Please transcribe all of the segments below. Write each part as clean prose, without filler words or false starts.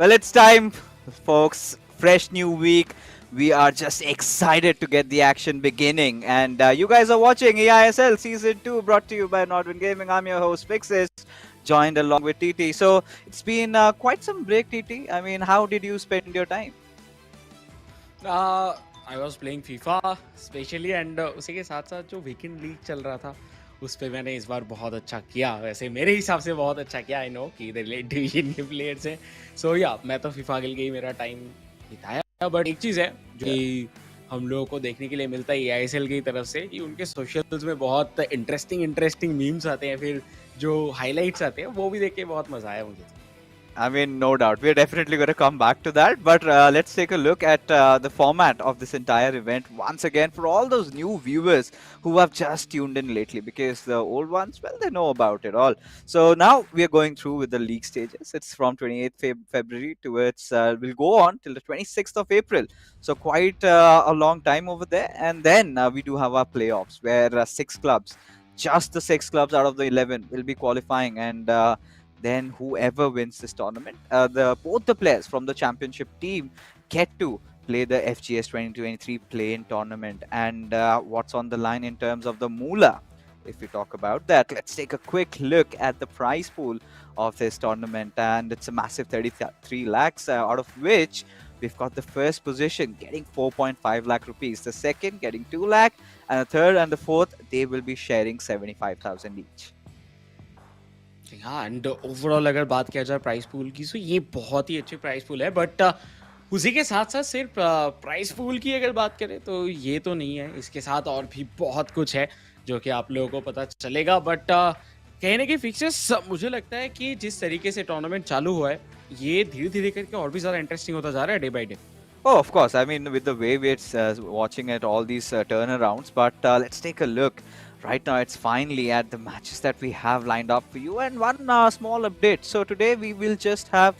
Well, it's time, folks. Fresh new week. We are just excited to get the action beginning. And you guys are watching eISL Season 2 brought to you by Nordwin Gaming. I'm your host, Fixes, joined along with TT. So it's been quite some break, TT. I mean, how did you spend your time? I was playing FIFA specially and उसी के साथ साथ जो weekend league चल रहा था उस पर मैंने इस बार बहुत अच्छा किया। वैसे मेरे हिसाब से बहुत अच्छा किया। आई नो कि इधर लेट डिवीजन के प्लेयर्स हैं, सो या मैं तो फीफा खेल के ही मेरा टाइम बिताया। बट एक चीज़ है जो कि हम लोगों को देखने के लिए मिलता है आईएसएल की तरफ से कि उनके सोशल्स में बहुत इंटरेस्टिंग मीम्स आते हैं, फिर जो हाईलाइट्स आते हैं वो भी देख के बहुत मज़ा आया मुझे। I mean, no doubt. We're definitely going to come back to that. But let's take a look at the format of this entire event once again for all those new viewers who have just tuned in lately, because the old ones, well, they know about it all. So now we are going through with the league stages. It's from 28th February towards, we'll go on till the 26th of April. So quite a long time over there. And then we do have our playoffs where six clubs, just the six clubs out of the 11 will be qualifying. And then whoever wins this tournament, both the players from the championship team get to play the FGS 2023 play-in tournament. And what's on the line in terms of the moolah? If we talk about that, let's take a quick look at the prize pool of this tournament, and it's a massive 33 lakhs, out of which we've got the first position getting 4.5 lakh rupees, the second getting 2 lakh, and the third and the fourth, they will be sharing 75,000 each. हाँ, and overall अगर बात किया जाए price pool की, तो ये बहुत ही अच्छी प्राइस पूल है। बट उसी के साथ साथ सिर्फ प्राइस पूल की अगर बात करें तो ये तो नहीं है, इसके साथ और भी बहुत कुछ है जो कि आप लोगों को पता चलेगा। बट कहने के फिक्सेस, मुझे लगता है कि जिस तरीके से टूर्नामेंट चालू हुआ है ये धीरे धीरे करके और भी ज़्यादा इंटरेस्टिंग होता जा रहा है day by day. Oh, of course. I mean, with the way we're watching at all these turnarounds, but let's take a look. Right now, it's finally at the matches that we have lined up for you, and one small update. So today we will just have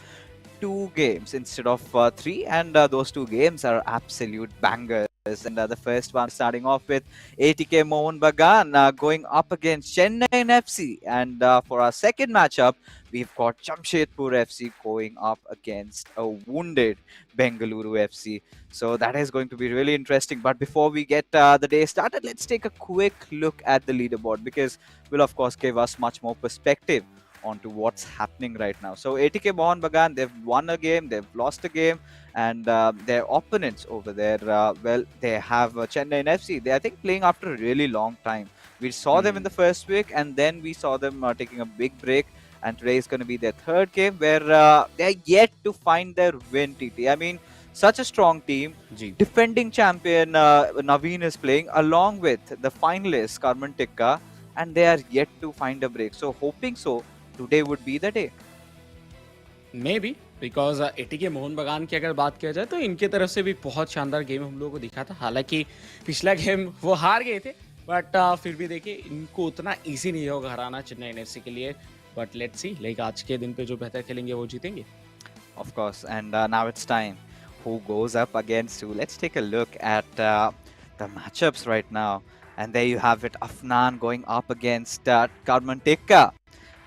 two games instead of three, and those two games are absolute bangers. And the first one starting off with ATK Mohun Bagan going up against Chennaiyin FC, and for our second matchup, we've got Jamshedpur FC going up against a wounded Bengaluru FC. So that is going to be really interesting. But before we get the day started, let's take a quick look at the leaderboard, because will of course give us much more perspective onto what's happening right now. So ATK Mohun Bagan, they've won a game, they've lost a game, and their opponents over there, well, they have Chennaiyin FC. They, I think, playing after a really long time. We saw them in the first week, and then we saw them taking a big break. And today is going to be their third game, where they're yet to find their win, TT. I mean, such a strong team. Defending champion Naveen is playing along with the finalist Karman Tikka, and they are yet to find a break. So hoping so, today would be the day. May be because ATK Mohan बगान की अगर बात किया जाए तो इनके तरफ से भी बहुत शानदार गेम हम लोगों को दिखा था। हालांकि पिछला गेम वो हार गए थे, बट फिर भी देखिए इनको उतना इजी नहीं होगा हराना चेन्नई एफसी के लिए। बट लेट्स सी, लाइक आज के दिन पे जो बेहतर खेलेंगे वो जीतेंगे। Of course, and now it's time. Who goes up against who? Let's take a look at the matchups right now. And there you have it, Afnan going up against Karman Tikka.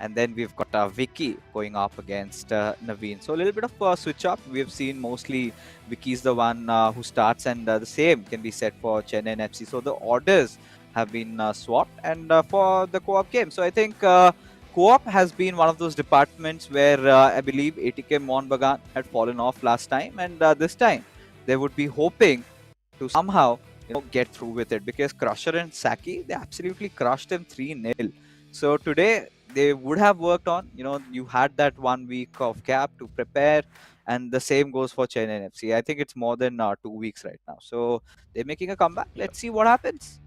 And then we've got Vicky going up against Naveen. So a little bit of a switch up. We've seen mostly Vicky's the one who starts, and the same can be said for Chennaiyin FC. So the orders have been swapped, and for the co-op game. So I think co-op has been one of those departments where I believe ATK Mohun Bagan had fallen off last time, and this time they would be hoping to somehow get through with it, because Crusher and Saki, they absolutely crushed them 3-0. So today they would have worked on, you had that 1 week of gap to prepare, and the same goes for Chennaiyin FC. I think it's more than 2 weeks right now. So they're making a comeback. Let's see what happens.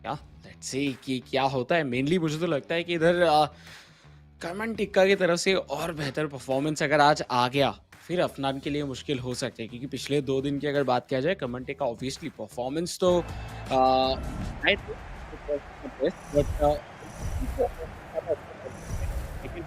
या let's see कि क्या होता है। Mainly मुझे तो लगता है कि इधर करमन टिक्का की तरफ से और बेहतर परफॉर्मेंस अगर आज आ गया, फिर अफनान के लिए मुश्किल हो सकती है, क्योंकि पिछले 2 दिन की अगर बात किया जाए करमन टिक्का ऑब्वियसली परफॉर्मेंस तो आई लेकिन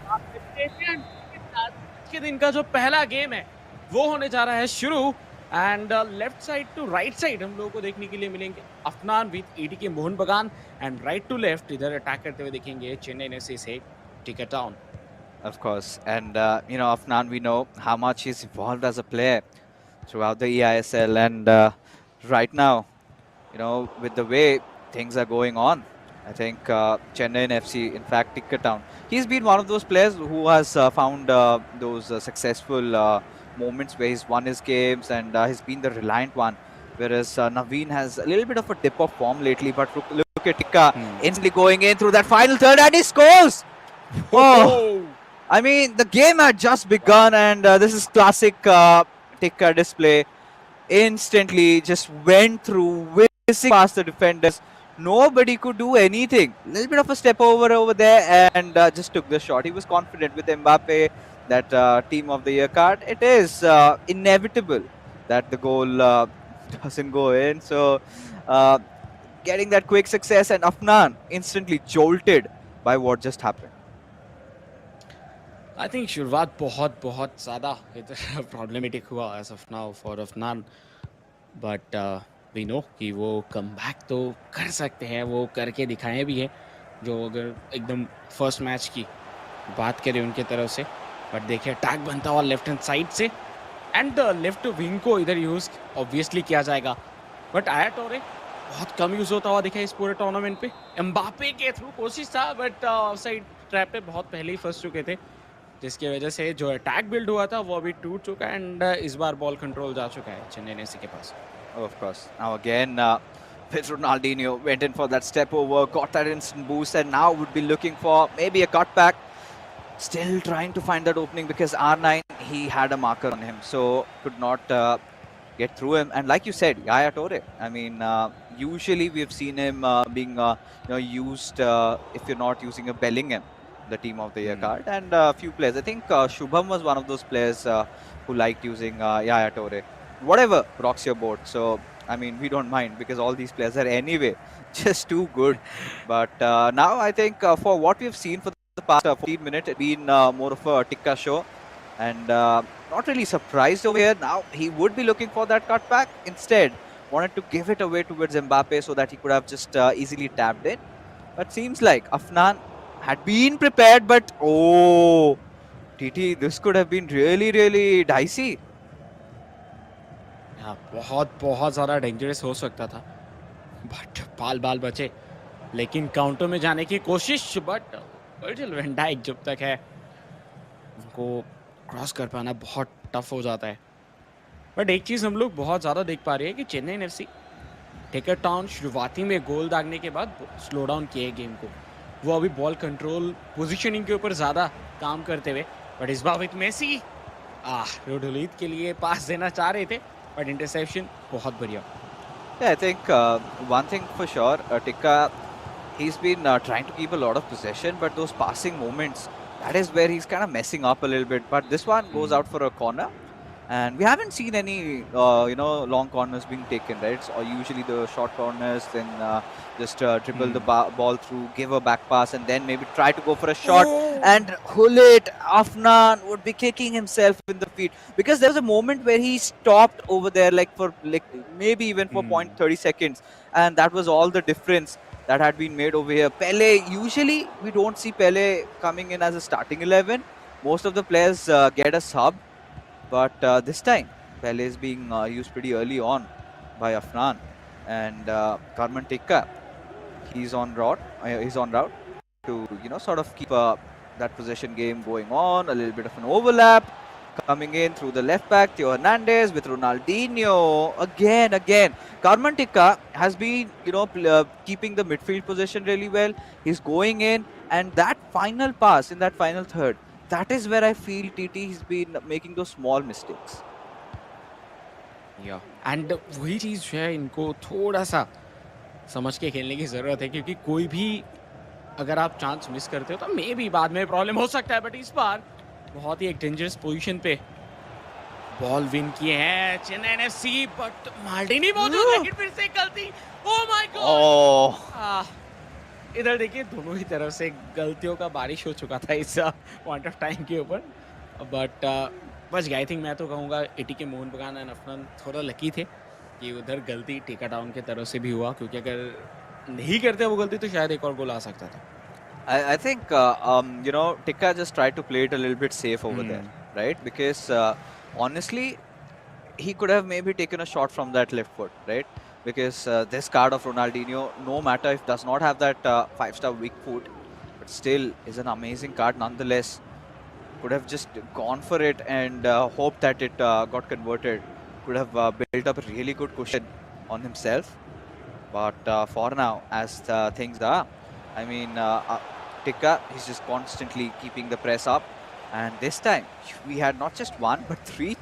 आज के दिन का जो पहला गेम है वो होने जा रहा है शुरू। And left side to right side हम लोगों को देखने के लिए मिलेंगे अफनान विद एटीके मोहन बगान, एंड राइट टू लेफ्ट इधर अटैक करते हुए देखेंगे चेन्नई एफसी से ticket town. Of course. And, Afnan, we know how much he's evolved as a player throughout the eISL. And right now, with the way things are going on, I think Chennaiyin FC, in fact, Tikka Town, he's been one of those players who has found those successful moments where he's won his games and he's been the reliant one. Whereas Naveen has a little bit of a dip of form lately, but look at Tikka instantly going in through that final third and he scores! Oh! Oh, I mean, the game had just begun, and this is classic Tikka display. Instantly just went through, whizzing past the defenders. Nobody could do anything. A little bit of a step over there, and just took the shot. He was confident with Mbappe, that Team of the Year card. It is inevitable that the goal doesn't go in. So, uh, getting that quick success, and Afnan instantly jolted by what just happened. I think शुरुआत बहुत बहुत ज़्यादा problematic हुआ as of now for Afnan, but we know कि वो come back तो कर सकते हैं, वो करके दिखाए भी है। जो अगर एकदम फर्स्ट मैच की बात करें उनके तरफ से, बट देखिए अटैक बनता हुआ लेफ्ट हैंड साइड से, एंड लेफ्ट विंग को इधर यूज़ ऑब्वियसली किया जाएगा, बट आया टोरे बहुत कम यूज़ होता हुआ दिखा इस पूरे टूर्नामेंट पे। एम्बापे के थ्रू कोशिश था, बट साइड ट्रैप पे बहुत पहले ही फंस चुके थे, जिसकी वजह से जो अटैक बिल्ड हुआ था वो अभी टूट चुका है, एंड इस बार बॉल कंट्रोल जा चुका है चेन्नई एफसी के पास। Of course. Now again, with Ronaldinho went in for that step over, got that instant boost, and now would be looking for maybe a cutback. Still trying to find that opening because R9, he had a marker on him, so could not get through him. And like you said, Yaya Toure. I mean, usually we've seen him being used if you're not using a Bellingham, the Team of the Year card, and a few players. I think Shubham was one of those players who liked using Yaya Toure. Whatever rocks your boat. So I mean, we don't mind because all these players are anyway just too good. But now I think for what we've seen for the past 14 minutes, it's been more of a Tikka show, and not really surprised over here. Now he would be looking for that cutback. Instead, wanted to give it away towards Mbappe so that he could have just easily tapped in. But seems like Afnan had been prepared, but oh, TT, this could have been really, really dicey. हाँ, बहुत बहुत ज़्यादा dangerous हो सकता था, but बाल बाल बचे, लेकिन काउंटर में जाने की कोशिश, बट वर्जिल वैन डाइक जब तक है उनको क्रॉस कर पाना बहुत टफ हो जाता है। बट एक चीज़ हम लोग बहुत ज़्यादा देख पा रहे हैं कि चेन्नई एफसी टिकट टाउन शुरुआती में गोल दागने के बाद स्लो डाउन किए गेम को, वो अभी बॉल कंट्रोल पोजीशनिंग के ऊपर ज़्यादा काम करते हुए, बट इस बार विथ मेसी रोडोलित के लिए पास देना चाह रहे थे, बट इंटरसेप्शन बहुत बढ़िया। Yeah, I think one thing for sure, Tikka, he's been trying to keep a lot of possession, but those passing moments, that is where he's kind of messing up a little bit. But this one goes out for a corner, and we haven't seen any, long corners being taken, right? It's usually the short corners, then just dribble the ball through, give a back pass, and then maybe try to go for a shot. And Hulit Afnan would be kicking himself in the feet because there was a moment where he stopped over there, for maybe even for 0.30 seconds, and that was all the difference that had been made over here. Pele, usually we don't see Pele coming in as a starting 11. Most of the players get a sub, but this time Pele is being used pretty early on by Afnan, and Karman Tikka, he's on route. He's on route to sort of keep that possession game going on. A little bit of an overlap coming in through the left back, Theo Hernandez with Ronaldinho again. Karman Tikka has been keeping the midfield position really well. He's going in, and that final pass in that final third, that is where I feel TT has been making those small mistakes. या and वही चीज़ जो है इनको थोड़ा सा समझ के खेलने की ज़रूरत है, क्योंकि कोई भी अगर आप चांस मिस करते हो तो मे भी बाद में प्रॉब्लम हो सकता है, बट इस बार बहुत ही एक डेंजरस पोजीशन पे बॉल विन किए हैं चेन्नई एफसी, बट मार्टिनी मौजूद, लेकिन फिर से गलती। Oh my God! इधर देखिए दोनों ही तरफ से गलतियों का बारिश हो चुका था इस पॉइंट ऑफ टाइम के ऊपर, बट बच गया। आई थिंक मैं तो कहूँगा एटीके मोहन बगान एंड अफनान थोड़ा लकी थे कि उधर गलती टिका टाउन के तरफ से भी हुआ, क्योंकि अगर नहीं करते वो गलती तो शायद एक और गोल आ सकता था। I think Tikka just tried to play it a little bit safe over there, Hmm. right? Because honestly, he could have maybe taken a shot from that left foot, right? Because this card of Ronaldinho, no matter if does not have that five-star weak foot, but still is an amazing card nonetheless. Could have just gone for it and hoped that it got converted. Could have built up a really good cushion on himself. But for now, as things are, I mean, Tikka, he's just constantly keeping the press up. And this time, we had not just one, but three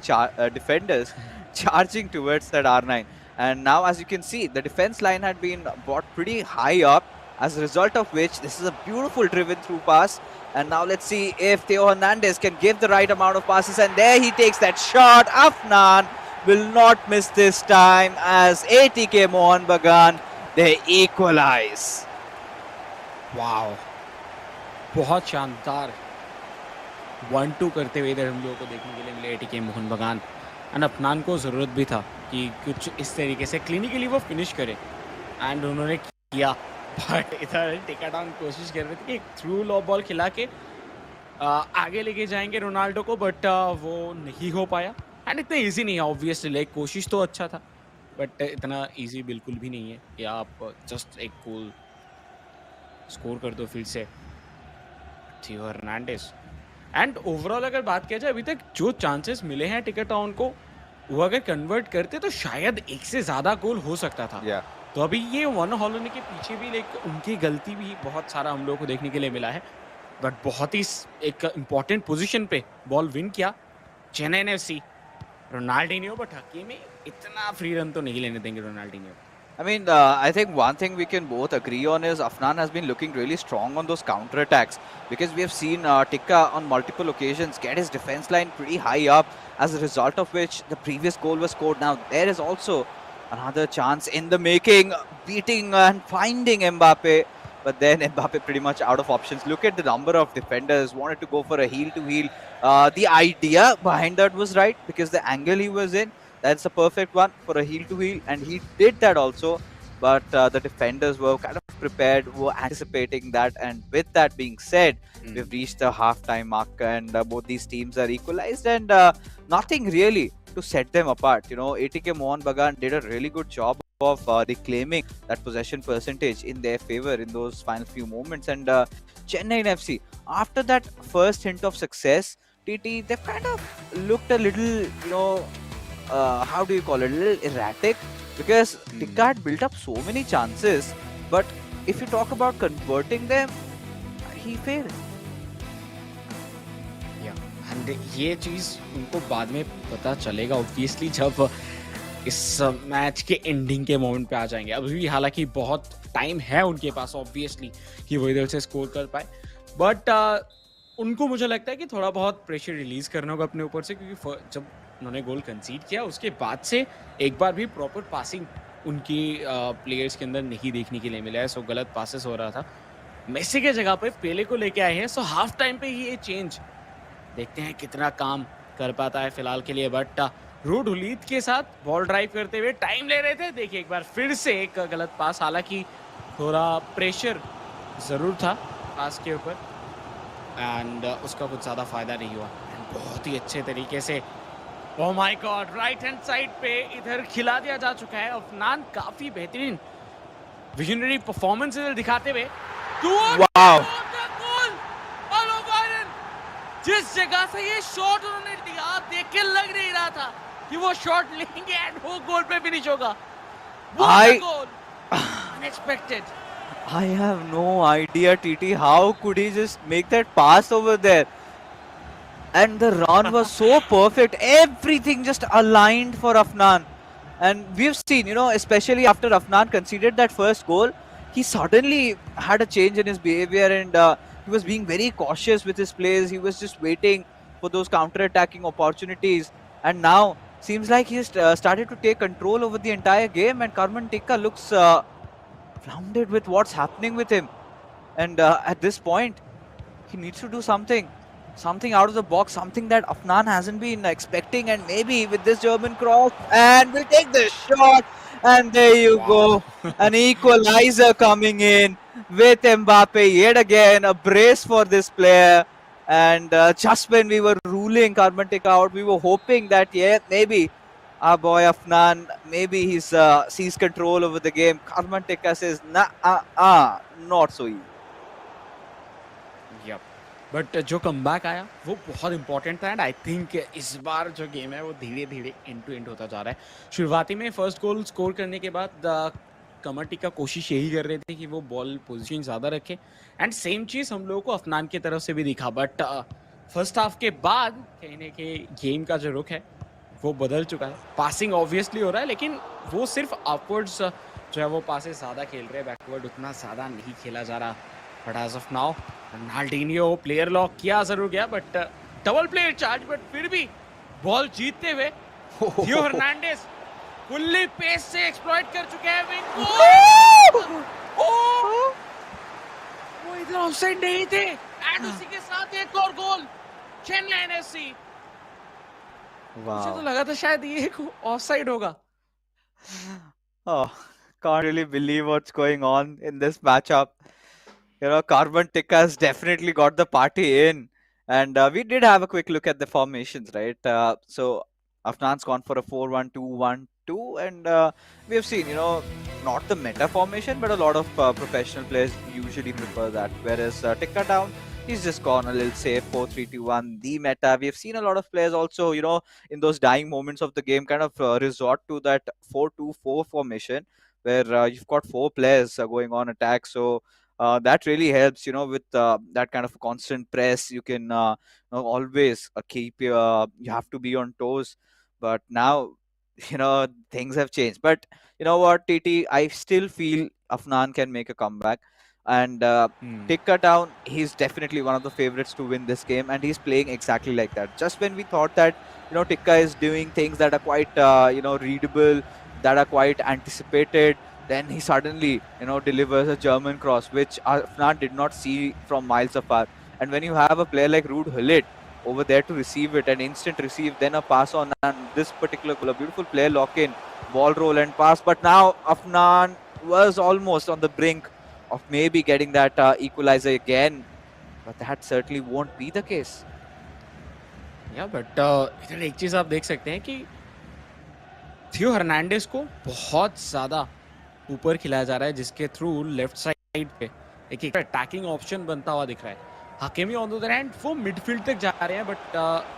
defenders charging towards that R9. And now, as you can see, the defense line had been brought pretty high up, as a result of which, this is a beautiful driven through pass. And now let's see if Theo Hernandez can give the right amount of passes. And there he takes that shot. Afnan will not miss this time as ATK Mohun Bagan, they equalize. Wow, बहुत शानदार 1-2 करते हुए इधर हम लोगों को देखने के लिए मिले एटीके मोहन बगान। एंड अफनान को ज़रूरत भी था कि कुछ इस तरीके से क्लिनिकली वो फिनिश करे, एंड उन्होंने किया। बट इधर टिका डाउन कोशिश कर रहे थे कि एक थ्रू लॉ बॉल खिला के आगे लेके जाएंगे रोनाल्डो को, बट वो नहीं हो पाया। एंड इतना इजी नहीं है ऑब्वियसली, लाइक कोशिश तो अच्छा था, बट इतना इजी बिल्कुल भी नहीं है कि आप जस्ट एक गोल स्कोर कर दो फिर से। थियो हर्नांडेज। एंड ओवरऑल अगर बात किया जाए अभी तक जो चांसेस मिले हैं टिकट टाउन को, वो अगर कन्वर्ट करते तो शायद एक से ज़्यादा गोल हो सकता था। Yeah. तो अभी ये वन हॉल होने के पीछे भी लाइक उनकी गलती भी बहुत सारा हम लोग को देखने के लिए मिला है, बट बहुत ही एक इम्पॉर्टेंट पोजीशन पे बॉल विन किया Chennai FC. Ronaldinho, but Hakimi इतना फ्री रन तो नहीं लेने देंगे Ronaldinho. I mean, I think one thing we can both agree on is Afnan has been looking really strong on those counter attacks, because we have seen Tikka on multiple occasions get his defense line pretty high up, as a result of which the previous goal was scored. Now, there is also another chance in the making, beating and finding Mbappe, but then Mbappe pretty much out of options. Look at the number of defenders wanted to go for a heel to heel. The idea behind that was right, because the angle he was in, that's a perfect one for a heel to heel, and he did that also. But the defenders were kind of prepared, were anticipating that. And with that being said, we've reached the halftime mark, and both these teams are equalized, and nothing really to set them apart. You know, ATK Mohun Bagan did a really good job of reclaiming that possession percentage in their favor in those final few moments. And Chennaiyin FC, after that first hint of success, TT, they've kind of looked a little, how do you call it, a little erratic, because Tikka had built up so many chances, but if you talk about converting them, he failed. And ये चीज़ उनको बाद में पता चलेगा obviously जब इस match के ending के मोमेंट पे आ जाएंगे। अभी भी हालांकि बहुत टाइम है उनके पास ऑब्वियसली कि वो इधर से स्कोर कर पाए, बट उनको मुझे लगता है कि थोड़ा बहुत प्रेशर रिलीज करना होगा अपने ऊपर से, क्योंकि जब उन्होंने गोल कंसीड किया उसके बाद से एक बार भी प्रॉपर पासिंग उनकी प्लेयर्स के अंदर नहीं देखने के लिए मिला है। सो गलत पासेस हो रहा था। मेसी के जगह पे पेले को लेके आए हैं, सो हाफ टाइम पे ये चेंज देखते हैं कितना काम कर पाता है फिलहाल के लिए। बट रूड हुलीत के साथ बॉल ड्राइव करते हुए टाइम ले रहे थे, देखिए एक बार फिर से एक गलत पास, हालांकि थोड़ा प्रेशर ज़रूर था पास के ऊपर, एंड उसका कुछ ज़्यादा फायदा नहीं हुआ। एंड बहुत ही अच्छे तरीके से, oh my God, right hand side पे इधर खिला दिया जा चुका है। अफनान काफ़ी बेहतरीन विजनरी परफॉर्मेंस दिखाते हुए Wow. जिस जगह से ये शॉट उन्होंने लिया, देख के लग नहीं रहा था कि वो शॉट लेंगे एंड वो गोल पे फिनिश होगा। Unexpected. I have no idea, TT, how could he just make that pass over there? And the run was so perfect. Everything just aligned for Afnan. And we've seen, especially after Afnan conceded that first goal, he suddenly had a change in his behavior, and he was being very cautious with his plays. He was just waiting for those counter-attacking opportunities. And now, seems like he's started to take control over the entire game, and Karman Tikka looks flounded with what's happening with him. And at this point, he needs to do something out of the box, something that Afnan hasn't been expecting. And maybe with this German cross, and we'll take the shot, and there you go, an equalizer coming in. with Mbappe yet again. A brace for this player. And just when we were ruling Karmantik out, we were hoping that, yeah, maybe our boy Afnan, maybe he's sees control over the game. Karmantik says, nah, not so easy. Yep. But जो comeback आया वो बहुत important था and I think इस बार जो game है वो धीरे धीरे एंड टू एंड होता जा रहा है. शुरुआती में फर्स्ट गोल स्कोर करने के बाद कमटी का कोशिश यही कर रहे थे कि वो बॉल पोजीशन ज़्यादा रखे एंड सेम चीज़ हम लोगों को अफनान की तरफ से भी दिखा. बट फर्स्ट हाफ के बाद कहने के गेम का जो रुख है वो बदल चुका है. पासिंग ऑब्वियसली हो रहा है लेकिन वो सिर्फ अपवर्ड्स जो है वो पासेस ज़्यादा खेल रहे हैं, बैकवर्ड उतना ज़्यादा नहीं खेला जा रहा. But as of now Ronaldinho player lock किया जरूर गया but double player charge. But फिर भी बॉल जीतते हुए थियो हर्नांडेज फुल्ली पेस से एक्सप्लॉइट कर चुके हैं विंग. वो इधर ऑफसाइड नहीं थे एंड उसी के साथ एक और गोल चेन्नई एनएफसी. मुझे तो लगा था शायद ये ऑफसाइड होगा. Oh, can't really believe what's going on in this matchup. You know, Carbon Tikka has definitely got the party in. And we did have a quick look at the formations, right? So Afnan's gone for a 4-1-2-1-2. And we have seen, you know, not the meta formation, but a lot of professional players usually prefer that. Whereas Tikka down, he's just gone a little safe 4-3-2-1, the meta. We have seen a lot of players also, you know, in those dying moments of the game, kind of resort to that 4-2-4 formation where you've got four players going on attack. So that really helps, you know, with that kind of constant press. You can you know, always keep you have to be on toes. But now, you know, things have changed. But you know what, TT, I still feel Afnan can make a comeback. And Tikka down, he's definitely one of the favorites to win this game, and he's playing exactly like that. Just when we thought that, you know, Tikka is doing things that are quite you know, readable, that are quite anticipated, then he suddenly, you know, delivers a German cross, which Afnan did not see from miles afar. And when you have a player like Ruud Gullit over there to receive it, an instant receive, then a pass on, and this particular goal, a beautiful player lock in, ball roll and pass. But now Afnan was almost on the brink of maybe getting that equalizer again, but that certainly won't be the case. या but इधर एक चीज आप देख सकते हैं कि थियो हर्नांडेज को बहुत ज्यादा ऊपर खिलाया जा रहा है जिसके थ्रू लेफ्ट साइड पे एक अटैकिंग ऑप्शन बनता हुआ दिख रहा है. Hakimi on the other hand वो मिडफील्ड तक जा रहे हैं बट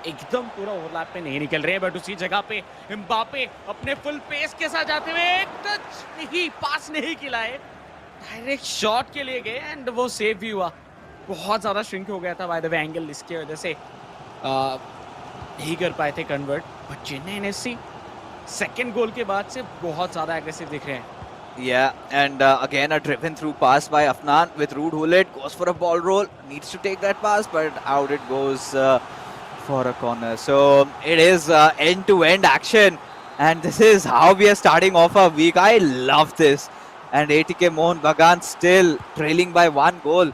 एकदम पूरा ओवरलैप पे नहीं निकल रहे हैं. बट उसी जगह पे एम्बापे अपने फुल पेस के साथ जाते हुए एक टच नहीं, पास नहीं खिलाए, डायरेक्ट शॉट के लिए गए एंड वो सेव भी हुआ. बहुत ज्यादा श्रिंक हो गया था बाय द वे एंगल, इसके वजह से नहीं कर पाए थे convert. But Chennai NFC second goal के बाद से बहुत ज्यादा एग्रेसिव दिख रहे हैं. Yeah, and again a driven through pass by Afnan with Ruud Gullit, goes for a ball roll, needs to take that pass, but out it goes for a corner. So it is end-to-end action, and this is how we are starting off our week. I love this. And ATK Mohun Bagan still trailing by one goal,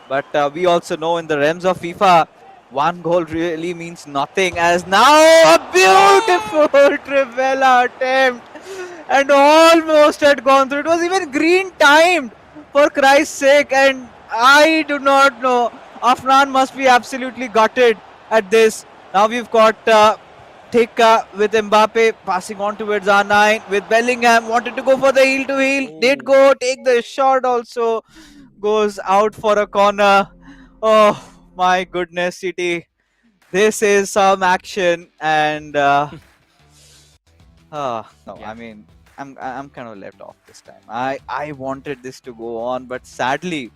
but we also know in the realms of FIFA, one goal really means nothing, as now a beautiful Trivela attempt and almost had gone through. It was even green timed, for Christ's sake, and I do not know. Afnan must be absolutely gutted at this. Now we've got Tikka with Mbappe passing on towards R9 with Bellingham, wanted to go for the heel to heel, did go, take the shot also, goes out for a corner. Oh my goodness, City. This is some action, and no, Yeah. I mean, I'm kind of left off this time. I wanted this to go on, but sadly,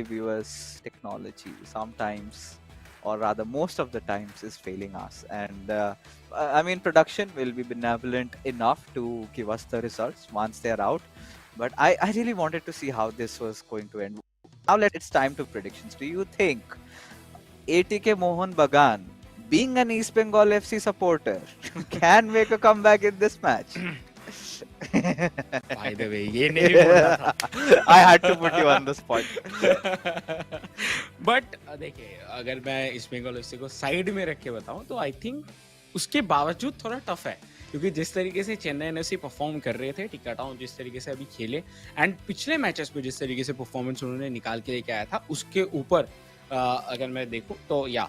viewers, technology sometimes, or rather most of the times, is failing us. And I mean, production will be benevolent enough to give us the results once they're out. But I really wanted to see how this was going to end. Now it's time to predictions. Do you think ATK Mohun Bagan, being an East Bengal FC supporter, can make a comeback in this match? By the way, ये नहीं बोला था. I had to put you on the spot. But देखिए, अगर मैं इस Bengal FC को side में रख के बताऊं तो आई थिंक उसके बावजूद थोड़ा टफ है क्योंकि जिस तरीके से चेन्नई एनएफसी परफॉर्म कर रहे थे, टिक्का टाउन जिस तरीके से अभी खेले एंड पिछले मैचेस में जिस तरीके से परफॉर्मेंस उन्होंने निकाल के लेके आया था, उसके ऊपर अगर मैं देखूँ तो या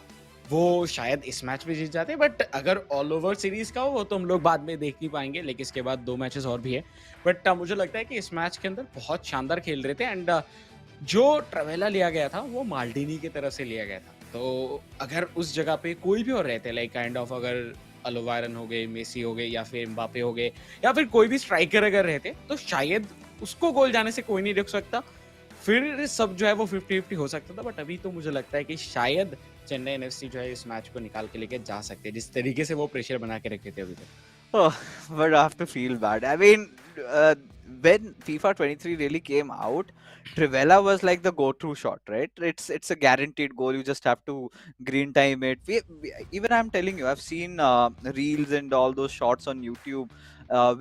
वो शायद इस मैच में जीत जाते, बट अगर ऑल ओवर सीरीज का हो वो तो हम लोग बाद में देख नहीं पाएंगे, लेकिन इसके बाद 2 मैचेस और भी है। बट मुझे लगता है कि इस मैच के अंदर बहुत शानदार खेल रहे थे एंड जो ट्रेवेला लिया गया था वो माल्डिनी की तरफ से लिया गया था। तो अगर उस जगह पे कोई भी और रहते लाइक काइंड ऑफ अगर अलोवायरन हो गए, मेसी हो गए या फिर एम्बापे हो गए या फिर कोई भी स्ट्राइकर अगर रहते तो शायद उसको गोल जाने से कोई नहीं रोक सकता। फिर सब जो है वो 50-50 हो सकता था, बट अभी तो मुझे लगता है कि शायद चेन्नई एनएफसी जो है इस मैच को निकाल के लेके जा सकते हैं, जिस तरीके से वो प्रेशर बना के रखे थे अभी तक। Oh, but I have to feel bad. I mean, when FIFA 23 really came out, Trivela was like the go-to shot, right? It's a guaranteed goal. You just have to green time it. Even I'm telling you, I've seen reels and all those shots on YouTube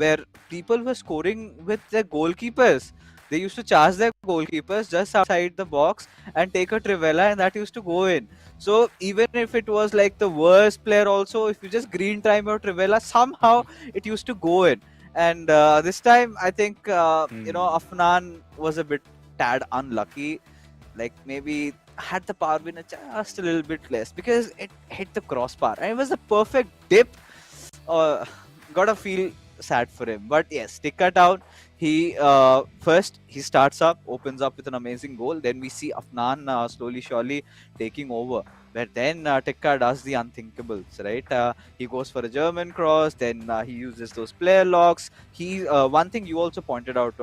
where people were scoring with their goalkeepers. They used to charge their goalkeepers just outside the box and take a Trivela, and that used to go in. So even if it was like the worst player, also if you just green time your Trivela, somehow it used to go in. And this time, I think Afnan was a bit tad unlucky. Like maybe had the power been just a little bit less because it hit the crossbar and it was the perfect dip. Uh, Gotta feel sad for him, but yes, Tikka Town. He first he starts up, opens up with an amazing goal. Then we see Afnan slowly, surely taking over. But then Tikka does the unthinkables, right? He goes for a German cross. Then he uses those player locks. He one thing you also pointed out,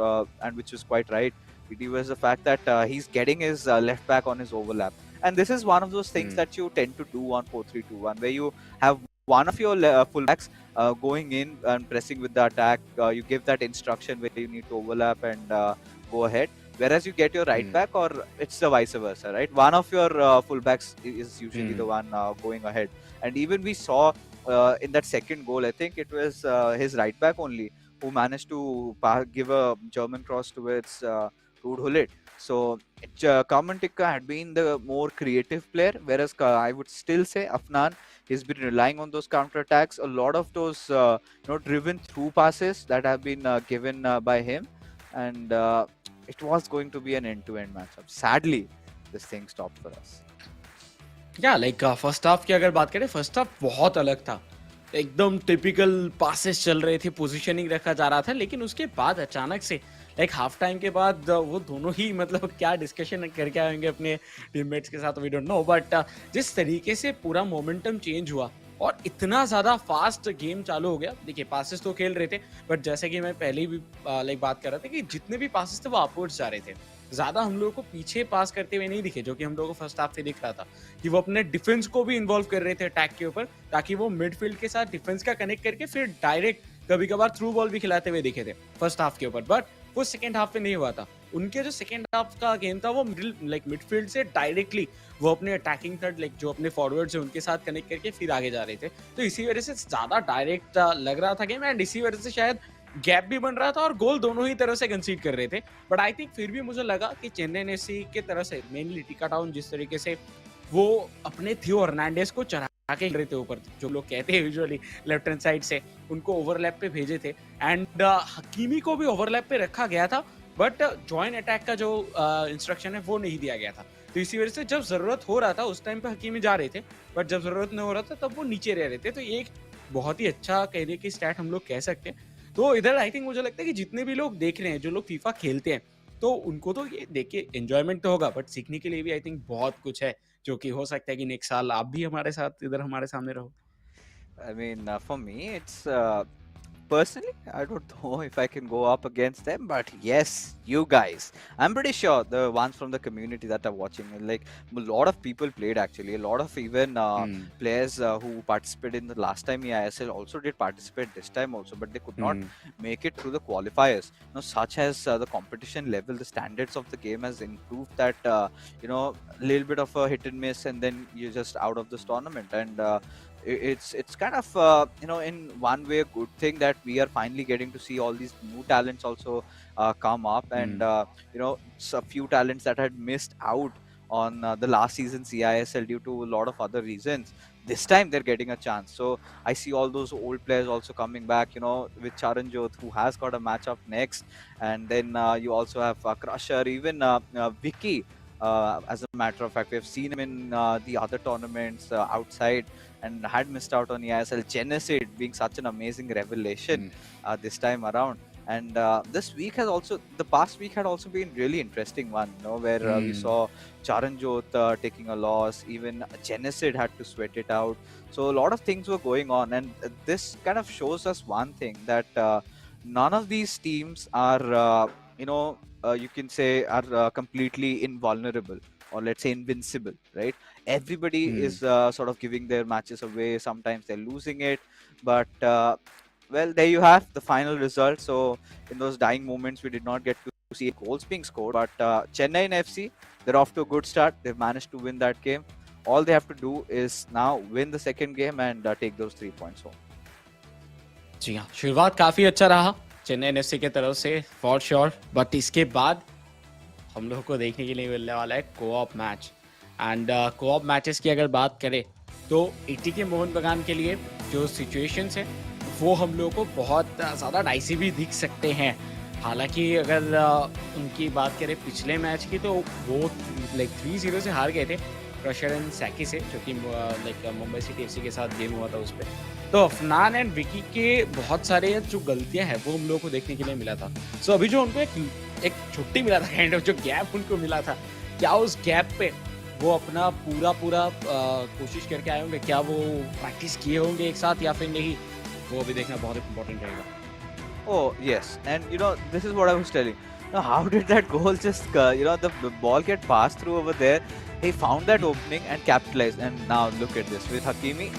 and which was quite right, it was the fact that he's getting his left back on his overlap. And this is one of those things that you tend to do on 4-3-2-1, where you have one of your fullbacks going in and pressing with the attack. You give that instruction where you need to overlap and go ahead. Whereas you get your right back, or it's the vice versa, right? One of your fullbacks is usually the one going ahead. And even we saw in that second goal, I think it was his right back only who managed to give a German cross towards Ruud Gullit. So Kamantika had been the more creative player, whereas I would still say Afnan, he's been relying on those counter attacks. A lot of those driven through passes that have been given by him, and it was going to be an end-to-end matchup. Sadly, this thing stopped for us. या like first half की अगर बात करें, first half बहुत अलग था। एकदम typical passes चल रहे थे, पोजीशनिंग रखा जा रहा था, लेकिन उसके बाद अचानक से लाइक हाफ टाइम के बाद वो दोनों ही मतलब क्या डिस्कशन करके आएंगे अपने टीममेट्स के साथ, वी डोंट नो, बट जिस तरीके से पूरा मोमेंटम चेंज हुआ और इतना ज्यादा फास्ट गेम चालू हो गया। देखिए पासेस तो खेल रहे थे, बट जैसे कि मैं पहले भी लाइक बात कर रहा था कि जितने भी पासेस थे वो अपवर्ड्स जा रहे थे। ज्यादा हम लोगों को पीछे पास करते हुए नहीं दिखे, जो कि हम लोगों को फर्स्ट हाफ से दिख रहा था कि वो अपने डिफेंस को भी इन्वॉल्व कर रहे थे अटैक के ऊपर, ताकि वो मिडफील्ड के साथ डिफेंस का कनेक्ट करके फिर डायरेक्ट कभी कभार थ्रू बॉल भी खिलाते हुए दिखे थे फर्स्ट हाफ के ऊपर। बट वो सेकंड हाफ में नहीं हुआ था। उनके जो सेकंड हाफ का गेम था वो मिडफील्ड से डायरेक्टली वो अपने अटैकिंग थर्ड लाइक जो अपने फॉरवर्ड्स है उनके साथ कनेक्ट करके फिर आगे जा रहे थे। तो इसी वजह से ज्यादा डायरेक्ट लग रहा था गेम, एंड इसी वजह से शायद गैप भी बन रहा था और गोल दोनों ही तरफ से कंसीड कर रहे थे। बट आई थिंक फिर भी मुझे लगा कि चेन्नई एफसी के तरफ से मेनली टिक्का टाउन जिस तरीके से वो अपने थियो हर्नांडेज को चढ़ा के रहे थे ऊपर, जो लोग कहते हैं यूजुअली लेफ्ट हैंड साइड से, उनको ओवरलैप पे भेजे थे एंड हकीमी को भी ओवरलैप पे रखा गया था, बट जॉइंट अटैक का जो इंस्ट्रक्शन है वो नहीं दिया गया था। तो इसी वजह से जब जरूरत हो रहा था उस टाइम पे हकीमी जा रहे थे, बट जब जरूरत नहीं हो रहा था तब वो नीचे रह रहे थे। तो ये एक बहुत ही अच्छा कहने की स्टैट हम लोग कह सकते हैं। तो इधर आई थिंक मुझे लगता है कि जितने भी लोग देख रहे हैं, जो लोग फीफा खेलते हैं, तो उनको तो ये देख के एंजॉयमेंट तो होगा, बट सीखने के लिए भी आई थिंक बहुत कुछ है, जो कि हो सकता है कि नेक्स्ट साल आप भी हमारे साथ इधर हमारे सामने रहो। I mean, for me, it's personally, I don't know if I can go up against them, but yes, you guys. I'm pretty sure the ones from the community that are watching, like a lot of people played actually. A lot of even players who participated in the last time eISL also did participate this time also, but they could not make it through the qualifiers. Such as the competition level, the standards of the game has improved. That a little bit of a hit and miss, and then you're just out of this tournament. And it's kind of in one way a good thing that we are finally getting to see all these new talents also come up, and it's a few talents that had missed out on the last season's eISL due to a lot of other reasons. this time they're getting a chance. So I see all those old players also coming back, with Charanjot, who has got a match up next. And then you also have Crusher, even Vicky. As a matter of fact, we have seen him in the other tournaments outside and had missed out on eISL. Genesid being such an amazing revelation this time around. And the past week had also been really interesting one, where we saw Charanjot taking a loss, even Genesid had to sweat it out. So a lot of things were going on, and this kind of shows us one thing, that none of these teams are, you can say, are completely invulnerable, or let's say invincible, right? Everybody is sort of giving their matches away. Sometimes they're losing it, but well, there you have the final result. So in those dying moments, we did not get to see goals being scored, but Chennaiyin FC, they're off to a good start. They've managed to win that game. All they have to do is now win the second game and take those 3 points home. जी हाँ, शुरुआत काफी अच्छा रहा Chennai FC की तरफ से for sure, but इसके बाद हम लोगों को देखने के लिए मिलने वाला है co-op match. And co-op matches की अगर बात करें तो एटीके मोहन बगान के लिए जो सिचुएशंस है वो हम लोगों को बहुत ज़्यादा डाइसी भी दिख सकते हैं। हालांकि अगर उनकी बात करें पिछले मैच की तो वो लाइक 3-0 से हार गए थे क्रशर एंड सैकी से, जो कि लाइक मुंबई सिटी एफसी के साथ गेम हुआ था उस पर। तो अफनान एंड विकी के बहुत सारे जो गलतियां हैं वो हम लोगों को देखने के लिए मिला था। सो अभी जो उनको एक छुट्टी मिला था, काइंड ऑफ जो गैप उनको मिला था, क्या उस गैप पे वो अपना पूरा कोशिश करके आए होंगे? क्या वो प्रैक्टिस किए होंगे एक साथ या फिर नहीं, वो अभी देखना बहुत इंपॉर्टेंट रहेगा। Oh, yes. And, this is what I was telling. Now, how did that goal just, the ball get passed through over there? He found that opening and capitalized. And now look at this with Hakimi.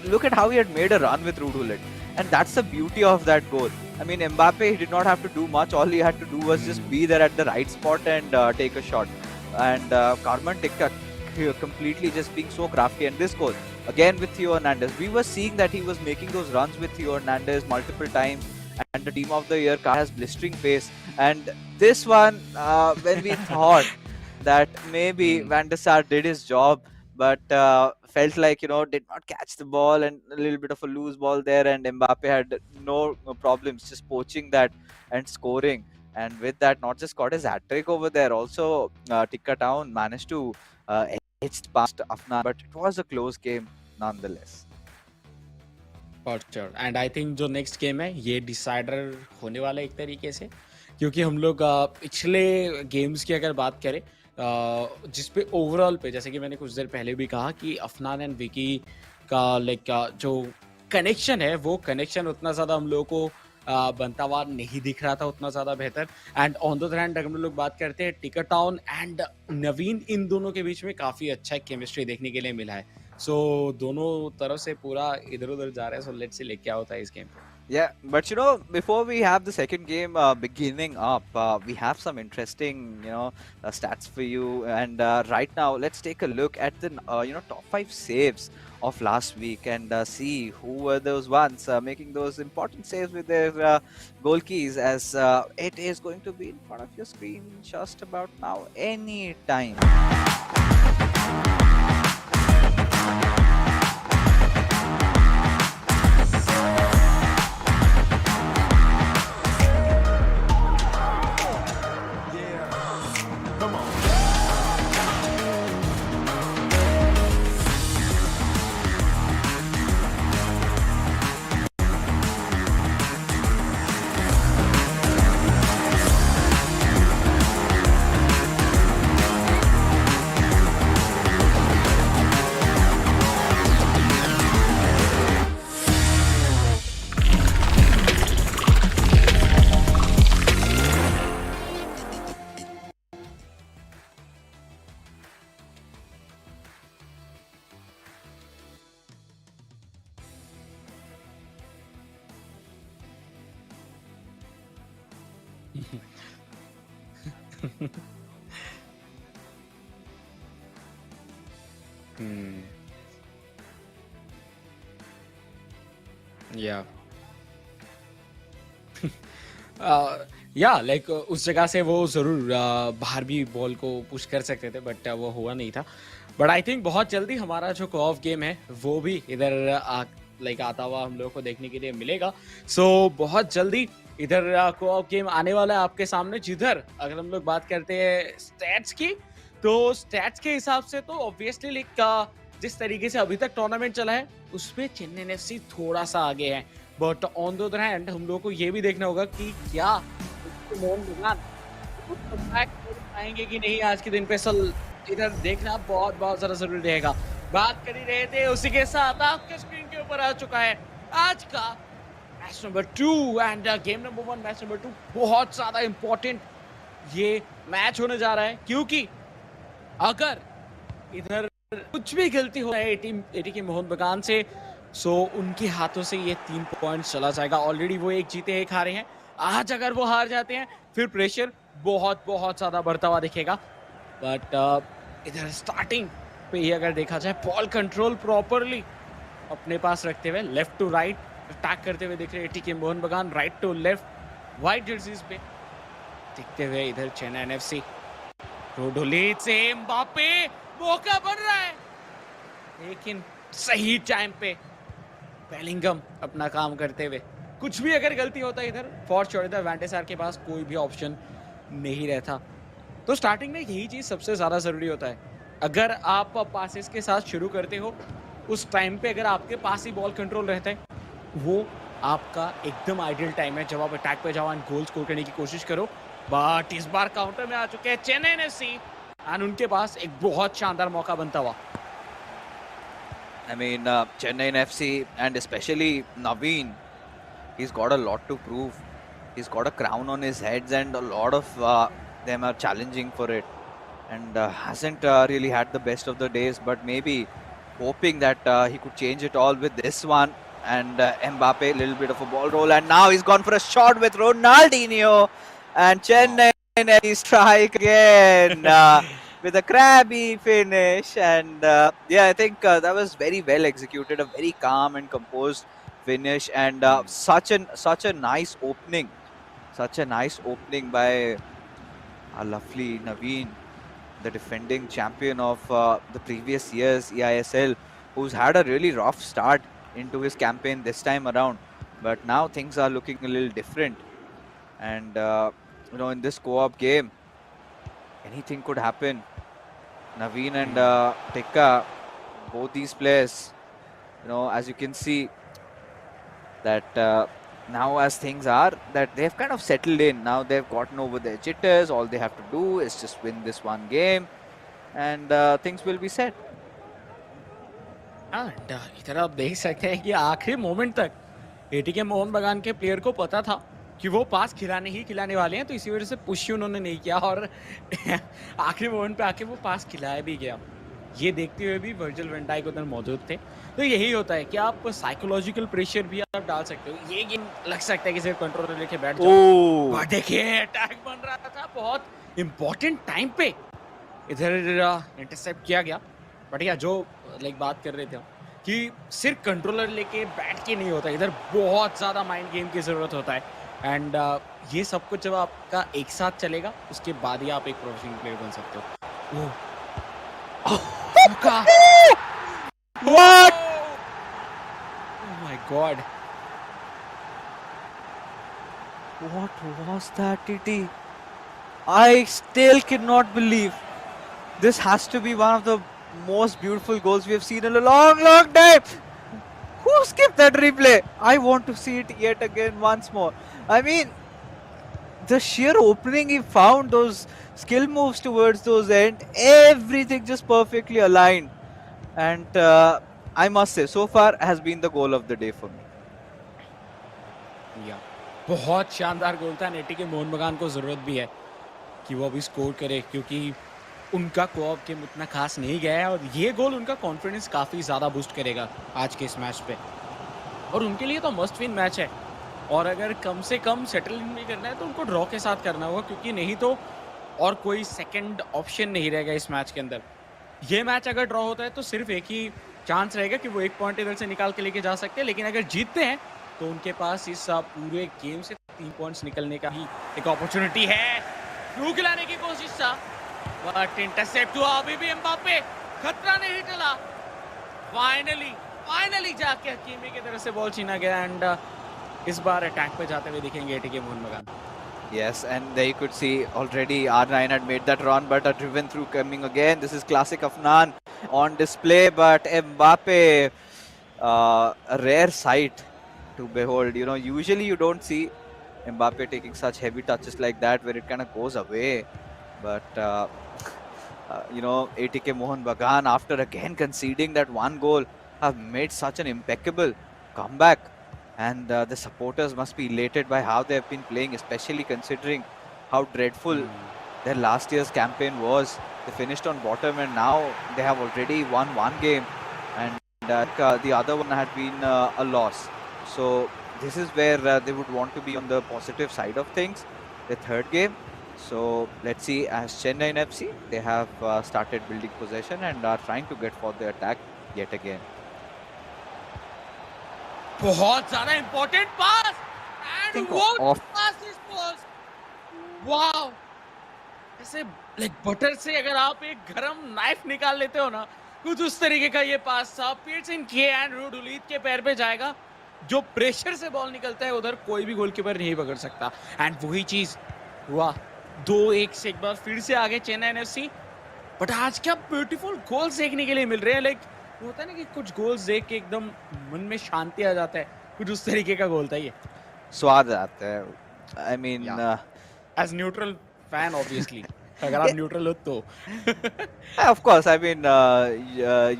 Look at how he had made a run with Rudhulit. And that's the beauty of that goal. I mean, Mbappe, he did not have to do much. All he had to do was just be there at the right spot and take a shot. And Carmen Tikka completely just being so crafty. And this goal, again with Theo Hernandez. We were seeing that he was making those runs with Theo Hernandez multiple times. And the team of the year card has blistering pace. And this one, when we thought that maybe Van der Sar did his job, but felt like, did not catch the ball and a little bit of a loose ball there. And Mbappe had no problems just poaching that and scoring. And with that, not just got his hat-trick over there, also Tikka Town managed to edge past Afnan. But it was a close game nonetheless. For sure. And I think जो next game है ये decider होने वाला है एक तरीके से, क्योंकि हम लोग पिछले गेम्स की अगर बात करें जिस पे ओवरऑल पे, जैसे कि मैंने कुछ देर पहले भी कहा कि अफनान एंड विकी का लाइक जो कनेक्शन है वो कनेक्शन उतना ज़्यादा हम लोगों को बनता हुआ नहीं दिख रहा था, उतना ज़्यादा बेहतर। And on the other hand अगर हम लोग बात करते हैं टिकट टाउन एंड नवीन, इन दोनों के बीच में काफ़ी अच्छा केमिस्ट्री देखने के लिए मिला है। सो दोनों तरफ से पूरा इधर उधर जा रहा है। सो लेट्स सी क्या होता है इस गेम पे। Yeah, but before we have the second game beginning up, we have some interesting, stats for you. And right now, let's take a look at the, top 5 saves of last week and see who were those ones making those important saves with their goal keys. As it is going to be in front of your screen just about now, any time. या like उस जगह से वो ज़रूर बाहर भी ball को push कर सकते थे, बट वो हुआ नहीं था। बट आई थिंक बहुत जल्दी हमारा जो को-ऑफ गेम है वो भी इधर आता हुआ हम लोगों को देखने के लिए मिलेगा। सो बहुत जल्दी इधर को-ऑफ गेम आने वाला है आपके सामने, जिधर अगर हम लोग बात करते हैं स्टैट्स की, तो स्टैट्स के हिसाब से तो ऑब्वियसली जिस तरीके से अभी तक टूर्नामेंट चला है उसमें चेन्नई एफसी थोड़ा सा आगे है। But on the other hand हम लोगों को ये भी देखना होगा कि क्या मोहन बगान कमबैक कर पाएंगे कि नहीं आज के दिन पे। सल इधर देखना बहुत बहुत ज्यादा जरूरी रहेगा। बात कर ही रहे थे, उसी के साथ आपके स्क्रीन के ऊपर आ चुका है आज का match number 2 end game number 1 match number 2। बहुत ज्यादा इंपॉर्टेंट ये मैच होने जा रहा है, क्योंकि अगर इधर कुछ भी गलती हो है एटीके मोहन बगान से, सो उनके हाथों से ये 3 पॉइंट्स चला जाएगा। ऑलरेडी वो एक जीते एक हारे हैं। आज अगर वो हार जाते हैं फिर प्रेशर बहुत बहुत ज्यादा बढ़ता हुआ दिखेगा। बट इधर स्टार्टिंग पे ही अगर देखा जाए, बॉल कंट्रोल प्रॉपरली अपने पास रखते हुए लेफ्ट टू राइट अटैक करते हुए दिख रहे ATK Mohan Bagan. Right to left white jerseys पे दिखते हुए इधर चेन्नई एफसी। रोडोलीट से एम्बापे, मौका बन रहा है लेकिन सही टाइम पे बेलिंगम अपना काम करते हुए। कुछ भी अगर गलती होता है इधर फॉर श्योर इधर वैंडेसार के पास कोई भी ऑप्शन नहीं रहता। तो स्टार्टिंग में यही चीज सबसे ज्यादा जरूरी होता है। अगर आप पासेस के साथ शुरू करते हो उस टाइम पे अगर आपके पास ही बॉल कंट्रोल रहता है, वो आपका एकदम आइडियल टाइम है जब आप अटैक पे जाओ एंड गोल स्कोर करने की कोशिश करो। बट इस बार काउंटर में आ चुके हैं चेन्नई एफसी एंड उनके पास एक बहुत शानदार मौका बनता हुआ। I mean, Chennaiyin FC and especially Naveen, he's got a lot to prove. He's got a crown on his heads, and a lot of them are challenging for it. And hasn't really had the best of the days, but maybe hoping that he could change it all with this one. And Mbappe, a little bit of a ball roll, and now he's gone for a shot with Ronaldinho, and Chennai strike again. With a crabby finish, and yeah, I think that was very well executed, a very calm and composed finish, and such a nice opening, by our lovely Naveen, the defending champion of the previous years eISL, who's had a really rough start into his campaign this time around, but now things are looking a little different, and in this co-op game, anything could happen. Naveen and Tikka, both these players, as you can see, that now as things are, that they've kind of settled in. Now they've gotten over their jitters. All they have to do is just win this one game, and things will be set. And इधर आप देख सकते हैं कि आखिरी moment तक ATK Mohan बगान के प्लेयर को पता था कि वो पास खिलाने वाले हैं, तो इसी वजह से पुश ही उन्होंने नहीं किया और आखिरी मोमेंट पे आके वो पास खिलाया भी गया। ये देखते हुए भी वर्जिल वैन डाइक उधर मौजूद थे। तो यही होता है कि आप साइकोलॉजिकल प्रेशर भी आप डाल सकते हो। ये गेम लग सकता है कि सिर्फ कंट्रोलर लेके बैठ जाओ, बट देखिए अटैक बन रहा था बहुत इंपॉर्टेंट टाइम पे, इधर इंटरसेप्ट किया गया। बट या जो बात कर रहे थे हम कि सिर्फ कंट्रोलर लेके बैठ के नहीं होता, इधर बहुत ज़्यादा माइंड गेम की ज़रूरत होता है। एंड ये सब कुछ जब आपका एक साथ चलेगा उसके बाद ही आप एक प्रोफेशनल प्लेयर बन सकते हो। What? Oh my God! What was that, TT? I still cannot believe. This has to be one of the most beautiful goals we have seen in a long, long time. Who skipped that replay? I want to see it yet again once more. I mean, the sheer opening he found, those skill moves towards those end, everything just perfectly aligned. And I must say, so far has been the goal of the day for me. या बहुत शानदार गोल था। ATK Mohan बगान को ज़रूरत भी है कि वो अभी स्कोर करे, क्योंकि उनका को-ऑफ गेम उतना खास नहीं गया है और ये गोल उनका कॉन्फिडेंस काफ़ी ज़्यादा बूस्ट करेगा आज के इस मैच पे। और उनके लिए तो मस्ट विन मैच है, और अगर कम से कम सेटल इन भी करना है तो उनको ड्रॉ के साथ करना होगा, क्योंकि नहीं तो और कोई सेकंड ऑप्शन नहीं रहेगा इस मैच के अंदर। ये मैच अगर ड्रॉ होता है तो सिर्फ एक ही चांस रहेगा कि वो एक पॉइंट इधर से निकाल के लेके जा सकते हैं, लेकिन अगर जीतते हैं तो उनके पास इस पूरे गेम से 3 पॉइंट्स निकलने का ही एक अपॉर्चुनिटी है। थ्रू खिलाने की कोशिश था बट इंटरसेप्ट हुआ। अभी भी एम्बापे खतरा नहीं टला। फाइनली जाके हकीमी की तरफ से बॉल छीना गया एंड इस बार अटैक पे जाते हुए दिखेंगे एटीके मोहन बगान। Yes, and there you could see already R9 had made that run, but are driven through coming again. This is classic Afnan on display, but Mbappe, a rare sight to behold. You know, usually you don't see Mbappe taking such heavy touches like that where it kind of goes away. But, ATK Mohun Bagan, after again conceding that one goal, have made such an impeccable comeback. And the supporters must be elated by how they have been playing, especially considering how dreadful their last year's campaign was. They finished on bottom and now they have already won one game. And the other one had been a loss. So this is where they would want to be on the positive side of things, the third game. So let's see, as Chennaiyin FC, they have started building possession and are trying to get for the attack yet again. बहुत ज़्यादा important pass and Think what of pass this was! Wow! ऐसे like butter से अगर आप एक गरम knife निकाल लेते हो ना, कुछ उस तरीके का ये पास था। पीटरसन के एंड रूडुलीत के पैर पे जाएगा। जो प्रेशर से बॉल निकलता है उधर कोई भी गोलकीपर नहीं पकड़ सकता एंड वही चीज हुआ। 2-1 से एक बार फिर से आगे चेन्नई एफसी। बट आज क्या ब्यूटीफुल गोल्स देखने के लिए मिल रहे हैं। लाइक होता है ना कि कुछ गोल्स देख के एकदम मन में शांति आ जाता है, कुछ उस तरीके का गोल था ये। स्वाद आता है। I mean, as neutral fan obviously, अगर आप न्यूट्रल हो तो of course, I mean,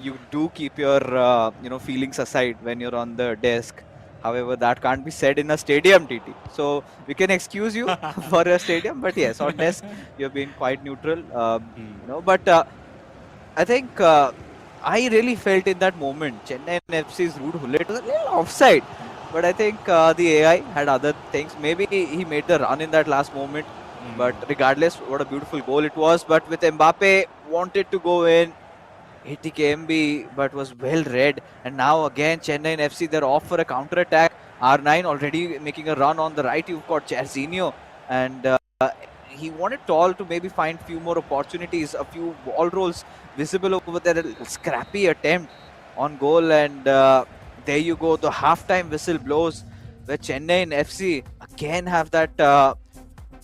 you do keep your feelings aside when you're on the desk. However, that can't be said in a stadium, TT. So we can excuse you for a stadium, but yes, on desk you've been quite neutral. But I think I really felt in that moment Chennai FC's Rude Hullet was a little offside, but I think the AI had other things. Maybe he made the run in that last moment. But regardless, what a beautiful goal it was. But with Mbappe wanted to go in, ATKMB, but was well read. And now again, Chennaiyin FC, they're off for a counter attack. R9 already making a run on the right. You've got Jairzinho, and he wanted Tall to maybe find few more opportunities, a few ball rolls visible over there. A scrappy attempt on goal, and there you go. The halftime whistle blows, where Chennaiyin FC again have that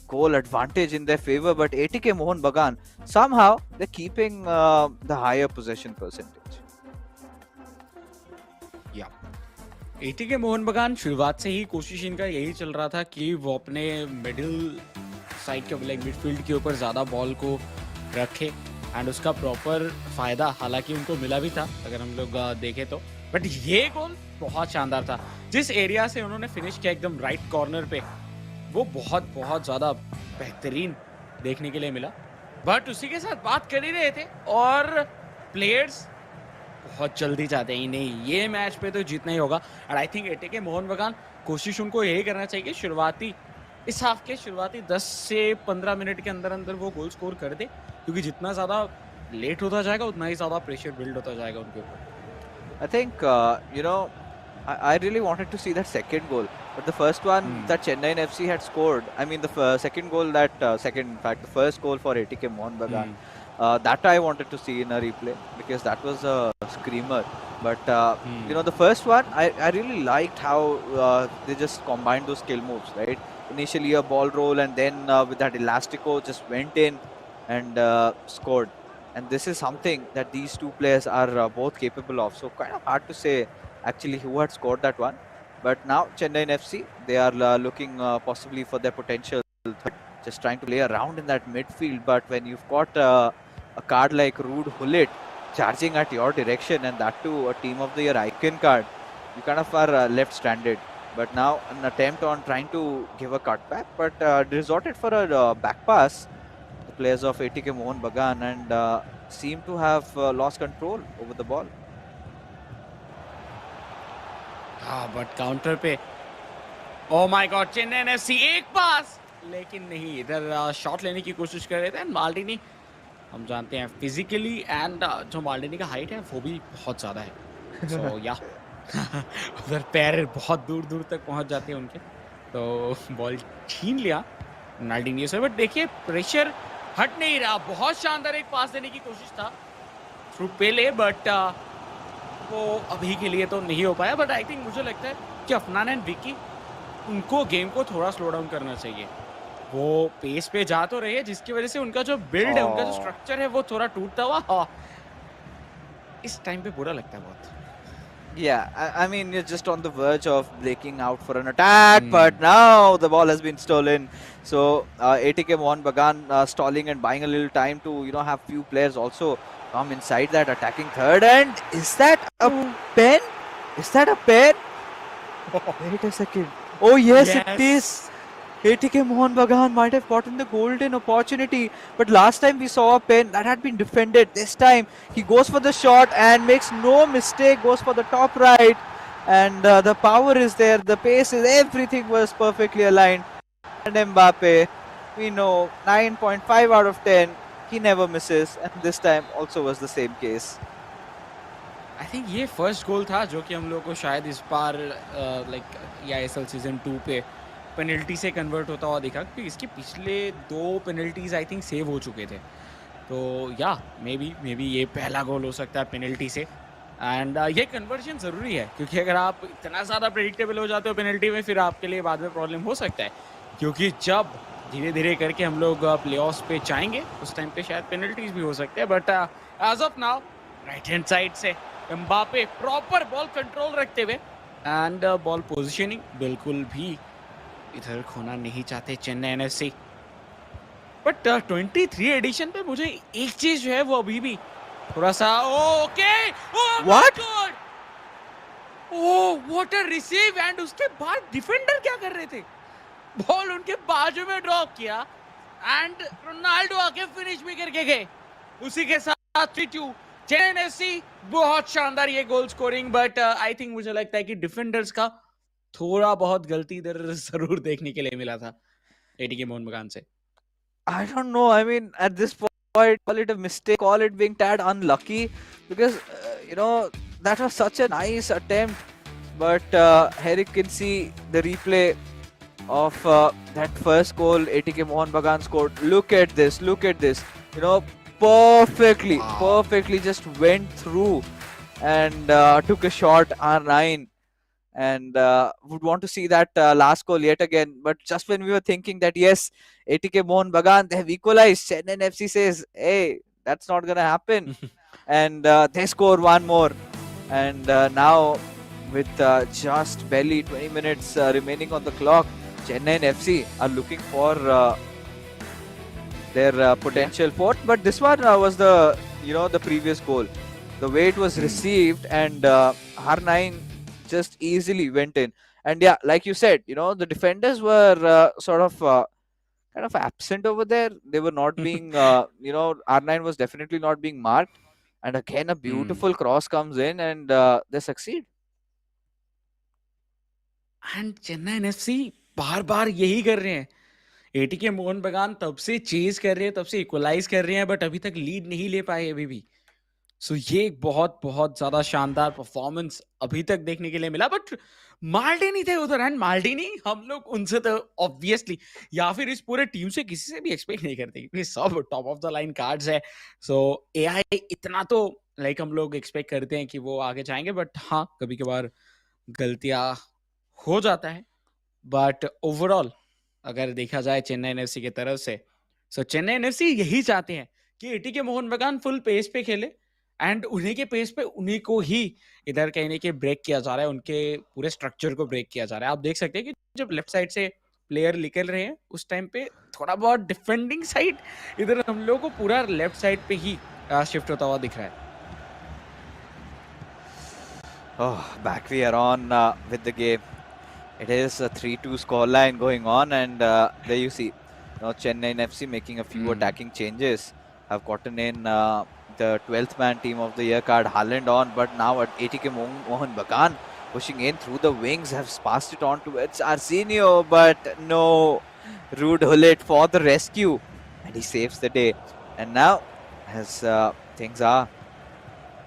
goal advantage in their favor, but ATK Mohun Bagan, somehow they're keeping the higher possession percentage. या ATK Mohan बगान शुरुआत से ही कोशिश इनका यही चल रहा था कि वो अपने मिडिल साइड के लाइक मिडफील्ड के ऊपर ज़्यादा बॉल को रखे एंड उसका प्रॉपर फ़ायदा हालांकि उनको मिला भी था अगर हम लोग देखें तो। बट ये गोल बहुत शानदार था। जिस एरिया से उन्होंने फिनिश किया एकदम राइट कॉर्नर पे, वो बहुत बहुत ज़्यादा बेहतरीन देखने के लिए मिला। बट उसी के साथ बात कर ही रहे थे और प्लेयर्स बहुत जल्दी चाहते हैं नहीं ये मैच पे तो जीतना ही होगा। और आई थिंक एटीके मोहन बगान कोशिश उनको यही करना चाहिए शुरुआती इस हाफ के शुरुआती 10 से 15 मिनट के अंदर अंदर वो गोल स्कोर कर दे, क्योंकि जितना ज़्यादा लेट होता जाएगा उतना ही ज़्यादा प्रेशर बिल्ड होता जाएगा उनके ऊपर। I think, I really wanted to see that second goal. But the first one that Chennaiyin FC had scored, I mean, the second goal the first goal for ATK Mohun Bagan, that I wanted to see in a replay because that was a screamer. But, the first one, I really liked how they just combined those skill moves, right? Initially a ball roll and then with that elastico just went in and scored. And this is something that these two players are both capable of. So kind of hard to say actually who had scored that one. But now Chennaiyin FC, they are looking possibly for their potential third, just trying to play around in that midfield. But when you've got a card like Rude Hullet charging at your direction, and that too a Team of the Year icon card, you kind of are left stranded. But now an attempt on trying to give a cutback, but resorted for a back pass, the players of ATK Mohun Bagan, and seem to have lost control over the ball. हाँ but counter पे oh my God Chennai FC एक पास, लेकिन नहीं इधर shot लेने की कोशिश कर रहे थे। एंड माल्डिनी हम जानते हैं फिजिकली एंड जो माल्डिनी का हाइट है वो भी बहुत ज़्यादा है। सो या उधर पैर बहुत दूर दूर तक पहुंच जाते हैं उनके, तो बॉल छीन लिया माल्डिनी से। बट देखिए प्रेशर हट नहीं रहा, बहुत शानदार एक पास देने की कोशिश था। थ्रू पेले, बट वो अभी के लिए तो नहीं हो पाया। बट आई थिंक मुझे लगता है कि अफनान एंड विकी, उनको गेम को थोड़ा स्लो डाउन करना चाहिए। वो पेस पे जा तो रहे हैं, जिसकी वजह से उनका जो बिल्ड है, उनका जो Oh. स्ट्रक्चर है, वो थोड़ा टूटता हुआ इस टाइम पे बुरा लगता है बहुत। Yeah, I mean, you're just on the verge of breaking out for an attack, but hmm. now the ball has been stolen. So ATK Mohun Bagan stalling and buying a little time to, have few players also come inside that attacking third. And is that a pen? Is that a pen? Wait a second. Oh, yes, it is. Yes. ATK Mohun Bagan might have gotten the golden opportunity, but last time we saw a pen that had been defended. This time he goes for the shot and makes no mistake, goes for the top right, and the power is there, the pace is, everything was perfectly aligned. And Mbappe, we know 9.5 out of 10, he never misses, and this time also was the same case. I think ये first goal था जो कि हम लोग को शायद इस बार like eISL season 2 पे पेनल्टी से कन्वर्ट होता हुआ दिखा, क्योंकि इसके पिछले 2 पेनल्टीज आई थिंक सेव हो चुके थे। तो या मे बी ये पहला गोल हो सकता है पेनल्टी से। एंड ये कन्वर्जन ज़रूरी है, क्योंकि अगर आप इतना ज़्यादा प्रेडिक्टेबल हो जाते हो पेनल्टी में, फिर आपके लिए बाद में प्रॉब्लम हो सकता है। क्योंकि जब धीरे धीरे करके हम लोग प्ले पे जाएंगे, उस टाइम पे शायद पेनल्टीज भी हो सकते हैं। But as of now right hand side से एम्बापे प्रॉपर बॉल कंट्रोल रखते हुए, एंड बॉल पोजिशनिंग बिल्कुल भी इधर खोना नहीं चाहते चेन्नई एनएफसी। बट 23 एडिशन पे मुझे एक चीज जो है वो अभी भी थोड़ा सा okay, What? Oh what a receive, and उसके बाद डिफेंडर क्या कर रहे थे, बॉल उनके बाजू में ड्रॉप किया एंड रोनाल्डो आके फिनिश भी करके गए। उसी के साथ 3-2 चेन्नई एनएफसी। बहुत शानदार ये goal scoring, but I think मुझे लगता है कि डिफेंडर्स का थोड़ा बहुत गलती इधर जरूर देखने के लिए मिला था एटीके मोहन बगान से। I don't know. I mean, at this point, call it a mistake, call it being tad unlucky, because that was such a nice attempt. But here you can see the replay of that first goal ATK Mohun Bagan scored. Look at this. Look at this. Perfectly, Wow. perfectly just went through and took a shot R9. And would want to see that last goal yet again. But just when we were thinking that yes, ATK Mohun Bagan, they have equalized, Chennaiyin FC says, hey, that's not going to happen. And they score one more. And now with just barely 20 minutes remaining on the clock, Chennaiyin FC are looking for their potential fourth. But this one was the previous goal. The way it was received, and R9 just easily went in. And yeah, like you said, the defenders were sort of kind of absent over there. They were not being, R9 was definitely not being marked. And again, a beautiful cross comes in, and they succeed. And Chennai NFC बार बार यही कर रहे हैं। ATK Mohan बगान तब से chase कर रहे हैं, तब से इक्वलाइज कर रहे हैं, बट अभी तक लीड नहीं ले पाए अभी भी। सो ये एक बहुत बहुत ज्यादा शानदार परफॉर्मेंस अभी तक देखने के लिए मिला। बट माल्डिनी थे उधर, एंड माल्डिनी हम लोग उनसे तो ऑब्वियसली या फिर इस पूरे टीम से किसी से भी एक्सपेक्ट नहीं करते, क्योंकि सब top of the line cards है। सो एआई इतना तो लाइक हम लोग एक्सपेक्ट करते हैं कि वो आगे जाएंगे, बट हाँ कभी कभार गलतियां हो जाता है। बट ओवरऑल अगर देखा जाए चेन्नई एनएफसी की तरफ से, सो चेन्नई एनएफसी यही चाहते हैं कि एटीके मोहन बगान फुल पेस पे खेले, एंड उन्हीं के पेस पे उन्हीं को ही इधर कहीं ना कहीं ब्रेक किया जा रहा है, उनके पूरे स्ट्रक्चर को ब्रेक किया जा रहा है। आप देख सकते हैं कि जब लेफ्ट साइड से प्लेयर निकल रहे हैं, उस टाइम पे थोड़ा बहुत डिफेंडिंग साइड इधर हम लोग को पूरा लेफ्ट साइड पे ही शिफ्ट होता हुआ दिख रहा है। Oh, back we are on with the game. It is a 3-2 scoreline going on, and there you see, Chennaiyin FC making a few attacking changes. Have gotten in the 12th man team of the year card, Haaland on, but now at ATK Mohun Bagan pushing in through the wings, have passed it on towards Arsenio, but no, Rude Hullet for the rescue, and he saves the day. And now, as things are,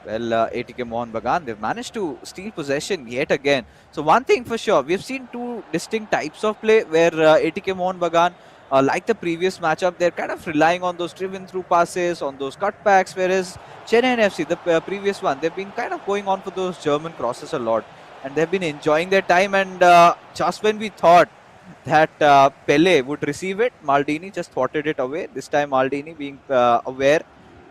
well, ATK Mohun Bagan, they've managed to steal possession yet again. So one thing for sure, we've seen two distinct types of play where ATK Mohun Bagan like the previous matchup, they're kind of relying on those driven through passes, on those cutbacks, whereas Chennaiyin FC, the previous one, they've been kind of going on for those German crosses a lot, and they've been enjoying their time. And just when we thought that Pele would receive it, Maldini just swatted it away. This time Maldini being aware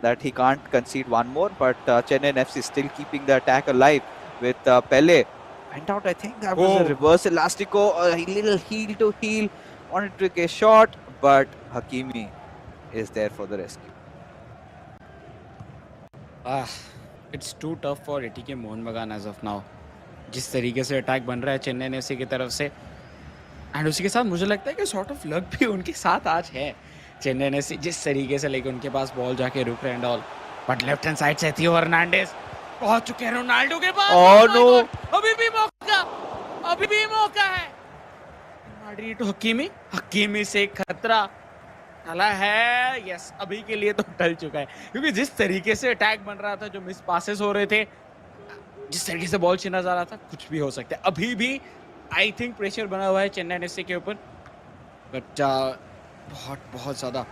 that he can't concede one more, but Chennaiyin FC still keeping the attack alive with Pele. Went out, I think that was a reverse elastico, a little heel to heel, wanted to take a shot, but Hakimi is there for the rescue. It's too tough for ATK Mohan बगान as of now. जिस तरीके से attack बन रहा है Chennai FC की तरफ से, एंड उसी के साथ मुझे लगता है कि सॉर्ट ऑफ लक भी उनके साथ आज है। चेन्नई एफसी जिस तरीके से लेके उनके पास बॉल जाके रुक रहे and all, but left hand side से थियो हर्नांडेज पहुंच चुके हैं रोनाल्डो के पास। ओह नो, अभी भी मौका, अभी भी मौका है। मार्टिनी टू हकीमी, हकीमी से खतरा टला है। यस, अभी के लिए तो टल चुका है, क्योंकि जिस तरीके से अटैक बन रहा था, जो मिस पासेस हो रहे थे, जिस तरीके से बॉल छीना जा रहा था, कुछ भी हो सकता है। अभी भी आई थिंक प्रेशर बना हुआ है चेन्नई एफसी के ऊपर, बट बहुत बहुत ज़्यादा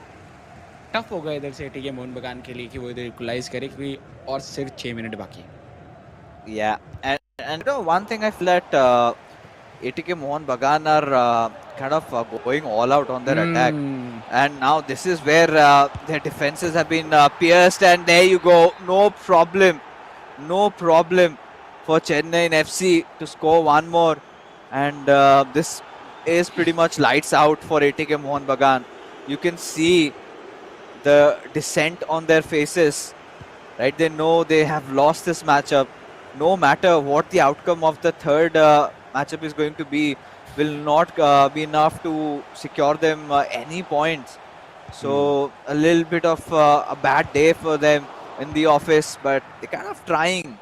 टफ होगा इधर से एटीके मोहन बगान के लिए कि वो इधर इक्वलाइज करे, क्योंकि और सिर्फ 6 मिनट बाकी है। Yeah, and you know, one thing I feel that ATK Mohun Bagan are kind of going all out on their attack, and now this is where their defenses have been pierced, and there you go, no problem for Chennaiyin FC to score one more, and this is pretty much lights out for ATK Mohun Bagan. You can see the descent on their faces, right? They know they have lost this matchup. No matter what the outcome of the third matchup is going to be, will not be enough to secure them any points. So a little bit of a bad day for them in the office, but they're kind of trying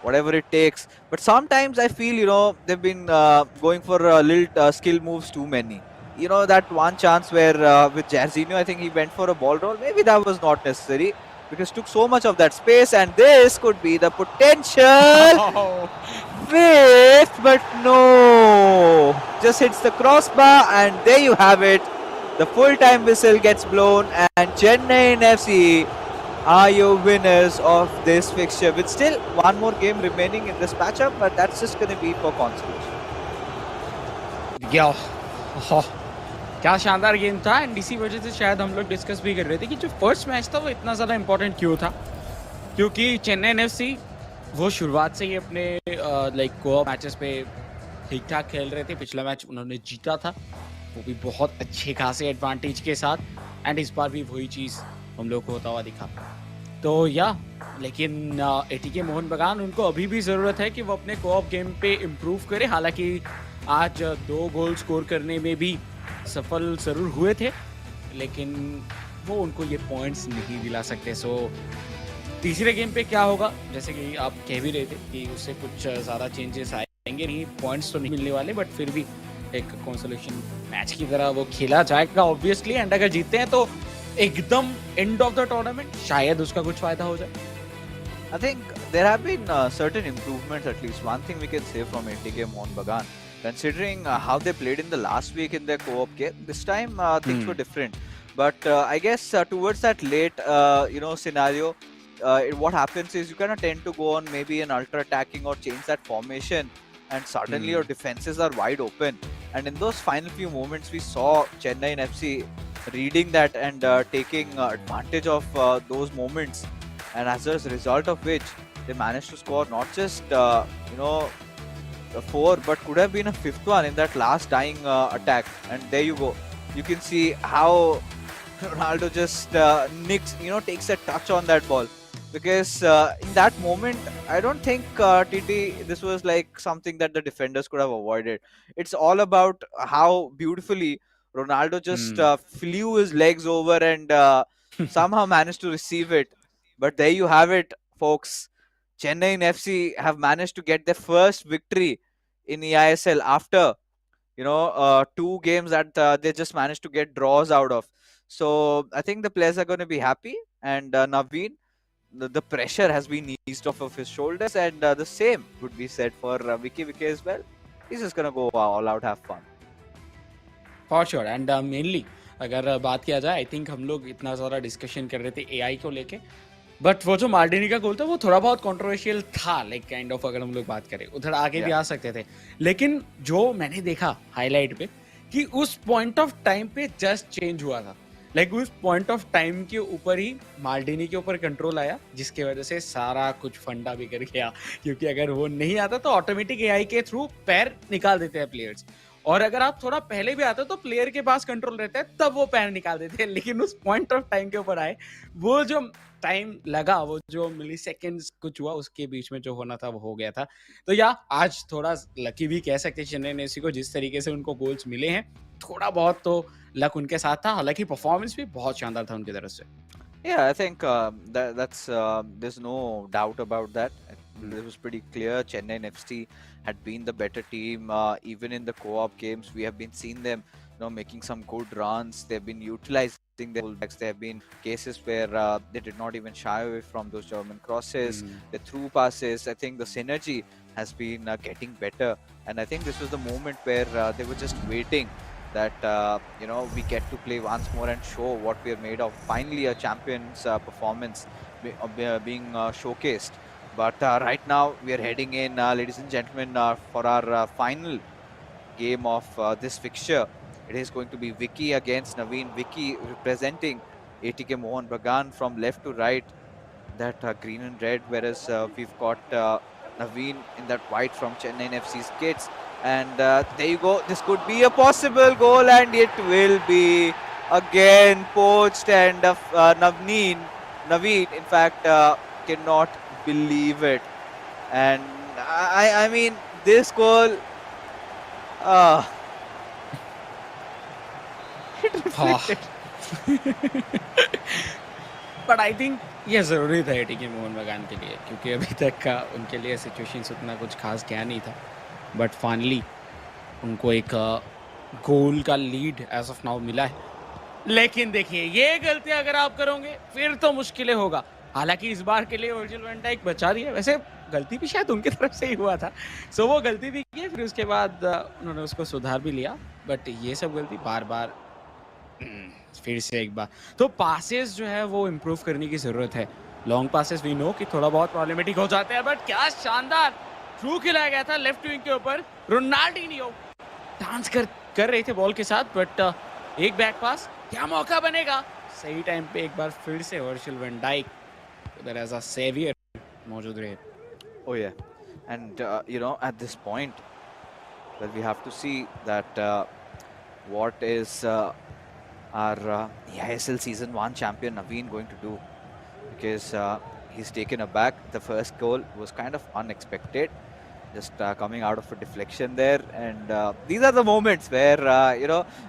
whatever it takes. But sometimes I feel, you know, they've been going for little skill moves too many. You know, that one chance where with Jairzinho, I think he went for a ball roll. Maybe that was not necessary, because took so much of that space, and this could be the potential with, but no, just hits the crossbar, and there you have it. The full-time whistle gets blown, and Chennaiyin FC are your winners of this fixture, with still one more game remaining in this matchup, but that's just going to be for consolation. क्या शानदार game था, and इसी वजह से शायद हम लोग discuss भी कर रहे थे कि जो फर्स्ट मैच था वो इतना ज़्यादा इंपॉर्टेंट क्यों था, क्योंकि चेन्नई एफसी वो शुरुआत से ही अपने लाइक कोऑप मैचेस पे ठीक ठाक खेल रहे थे। पिछला मैच उन्होंने जीता था, वो भी बहुत अच्छे खासे एडवांटेज के साथ, एंड इस बार भी वही चीज़ हम लोग को होता हुआ दिखा। तो या लेकिन एटीके मोहन बगान, उनको अभी भी ज़रूरत है कि वो अपने कोऑप गेम पे इम्प्रूव करे। हालांकि आज 2 गोल स्कोर करने में भी सफल ज़रूर हुए थे, लेकिन वो उनको ये पॉइंट्स नहीं दिला सकते। सो तीसरे गेम पे क्या होगा, जैसे कि आप कह भी रहे थे कि उससे कुछ ज़्यादा चेंजेस आएंगे नहीं, पॉइंट्स तो नहीं मिलने वाले, बट फिर भी एक कंसोलेशन मैच की तरह वो खेला जाएगा ऑब्वियसली। एंड अगर जीतते हैं तो एकदम एंड ऑफ द टूर्नामेंट शायद उसका कुछ फायदा हो जाए। I think there have been certain improvements, at least one thing we can say from ATK Mohun Bagan. Considering how they played in the last week in their co-op game, this time things were different. But I guess towards that late, scenario, what happens is you kind of tend to go on maybe an ultra attacking or change that formation, and suddenly your defenses are wide open. And in those final few moments, we saw Chennaiyin FC reading that and taking advantage of those moments. And as a result of which, they managed to score not just a 4, but could have been a 5th one in that last dying attack. And there you go. You can see how Ronaldo just takes a touch on that ball. Because in that moment, I don't think TT, this was like something that the defenders could have avoided. It's all about how beautifully Ronaldo just flew his legs over and somehow managed to receive it. But there you have it, folks. Chennaiyin FC have managed to get their first victory in eISL after 2 games that they just managed to get draws out of. So I think the players are going to be happy, and Naveen, the pressure has been eased off of his shoulders, and the same would be said for Vicky as well. He's just going to go all out, have fun. For sure, and mainly अगर बात किया जाए, I think हम लोग इतना ज़्यादा discussion कर रहे थे एआई को लेके, बट वो जो मार्टिनी का गोल था वो थोड़ा बहुत कंट्रोवर्शियल था, लाइक काइंड ऑफ, अगर हम लोग बात करें उधर आगे भी Yeah. आ सकते थे। लेकिन जो मैंने देखा हाईलाइट पे कि उस पॉइंट ऑफ टाइम पे जस्ट चेंज हुआ था, लाइक उस पॉइंट ऑफ टाइम के ऊपर ही मार्टिनी के ऊपर कंट्रोल आया, जिसकी वजह से सारा कुछ फंडा बिगड़ गया। क्योंकि अगर वो नहीं आता तो ऑटोमेटिक एआई के थ्रू पैर निकाल देते हैं प्लेयर्स, और अगर आप थोड़ा पहले भी आते हो तो प्लेयर के पास कंट्रोल रहता है, तब वो पैर निकाल देते हैं। लेकिन उस पॉइंट ऑफ टाइम के ऊपर आए, वो जो टाइम लगा, वो जो मिली सेकेंड्स कुछ हुआ, उसके बीच में जो होना था वो हो गया था। तो या आज थोड़ा लकी भी कह सकते हैं चेन्नई एफसी को, जिस तरीके से उनको गोल्स मिले हैं, थोड़ा बहुत तो लक उनके साथ था। हालांकि परफॉर्मेंस भी बहुत शानदार था उनकी तरफ से। Yeah, I think that's there's no doubt about that. It was pretty clear. Chennai FC had been the better team. Even in the co-op games, we have been seeing them, making some good runs. They've been utilizing their fullbacks. There have been cases where they did not even shy away from those German crosses, the through passes. I think the synergy has been getting better, and I think this was the moment where they were just waiting that we get to play once more and show what we are made of. Finally, a champion's performance being showcased. But right now, we are heading in, ladies and gentlemen, for our final game of this fixture. It is going to be Vicky against Naveen. Vicky representing ATK Mohun, Bagan from left to right, that green and red, whereas we've got Naveen in that white from Chennaiyin FC's kits. And there you go. This could be a possible goal, and it will be again poached. And Naveen, in fact, cannot believe it. And I mean, this goal, uh, it reflected. But I think ये ज़रूरी था ATK Mohan बगान के लिए, क्योंकि अभी तक का उनके लिए सिचुएशंस उतना कुछ खास क्या नहीं था। बट फाइनली उनको एक गोल का लीड एज ऑफ नाउ मिला है। लेकिन देखिए, ये गलतियां अगर आप करोगे फिर तो मुश्किलें होगा। हालांकि इस बार के लिए वर्जिल वैन डाइक बचा रही है, वैसे गलती भी शायद उनकी तरफ से ही हुआ था। सो वो गलती भी की, फिर उसके बाद उन्होंने उसको सुधार भी लिया। बट ये सब गलती बार बार फिर से एक बार तो पासेस जो है वो इम्प्रूव करने की जरूरत है। लॉन्ग पासेस वी नो कि थोड़ा बहुत प्रॉब्लमेटिक हो जाते हैं, बट क्या शानदार थ्रू खिलाया गया था लेफ्ट विंग के ऊपर। रोनाल्डिनियो डांस कर रहे थे बॉल के साथ, बट एक बैक पास, क्या मौका बनेगा सही टाइम पे। एक बार फिर से वर्जिल वैन डाइक उधर एज अ सेवियर मौजूद रहे। Oh yeah, and at this point, well, we have to see that what is our eISL Season 1 champion Naveen going to do, because he's taken aback. The first goal was kind of unexpected, just coming out of a deflection there, and these are the moments where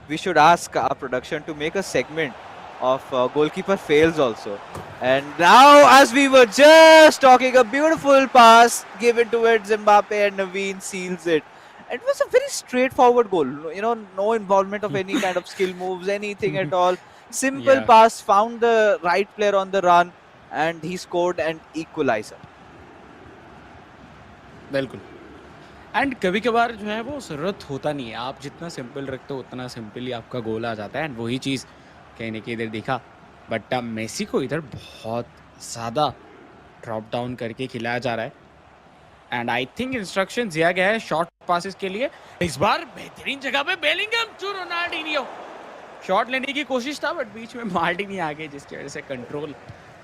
we should ask our production to make a segment of goalkeeper fails also. And now, as we were just talking, a beautiful pass given towards Mbappe, and Naveen seals it. It was a very straightforward goal. No involvement of any kind of skill moves, anything at all. Simple Yeah. pass, found the right player on the run, and he scored an equalizer. बिल्कुल। And कभी कभार जो है वो ज़रूरत होता नहीं है, आप जितना सिंपल रखते हो उतना सिंपली आपका गोल आ जाता है। एंड वही चीज़ कहीं ना कहीं इधर दिखा। बट मेसी को इधर बहुत ज़्यादा ड्रॉप डाउन करके खिलाया जा रहा है। एंड आई थिंक इंस्ट्रक्शन दिया गया है शॉर्ट पासिस के लिए। इस बार बेहतरीन जगह पे बेलिंगम टू रोनाल्डिनियो, शॉट लेने की कोशिश था बट बीच में मार्टिनी आ गए, जिसकी वजह से कंट्रोल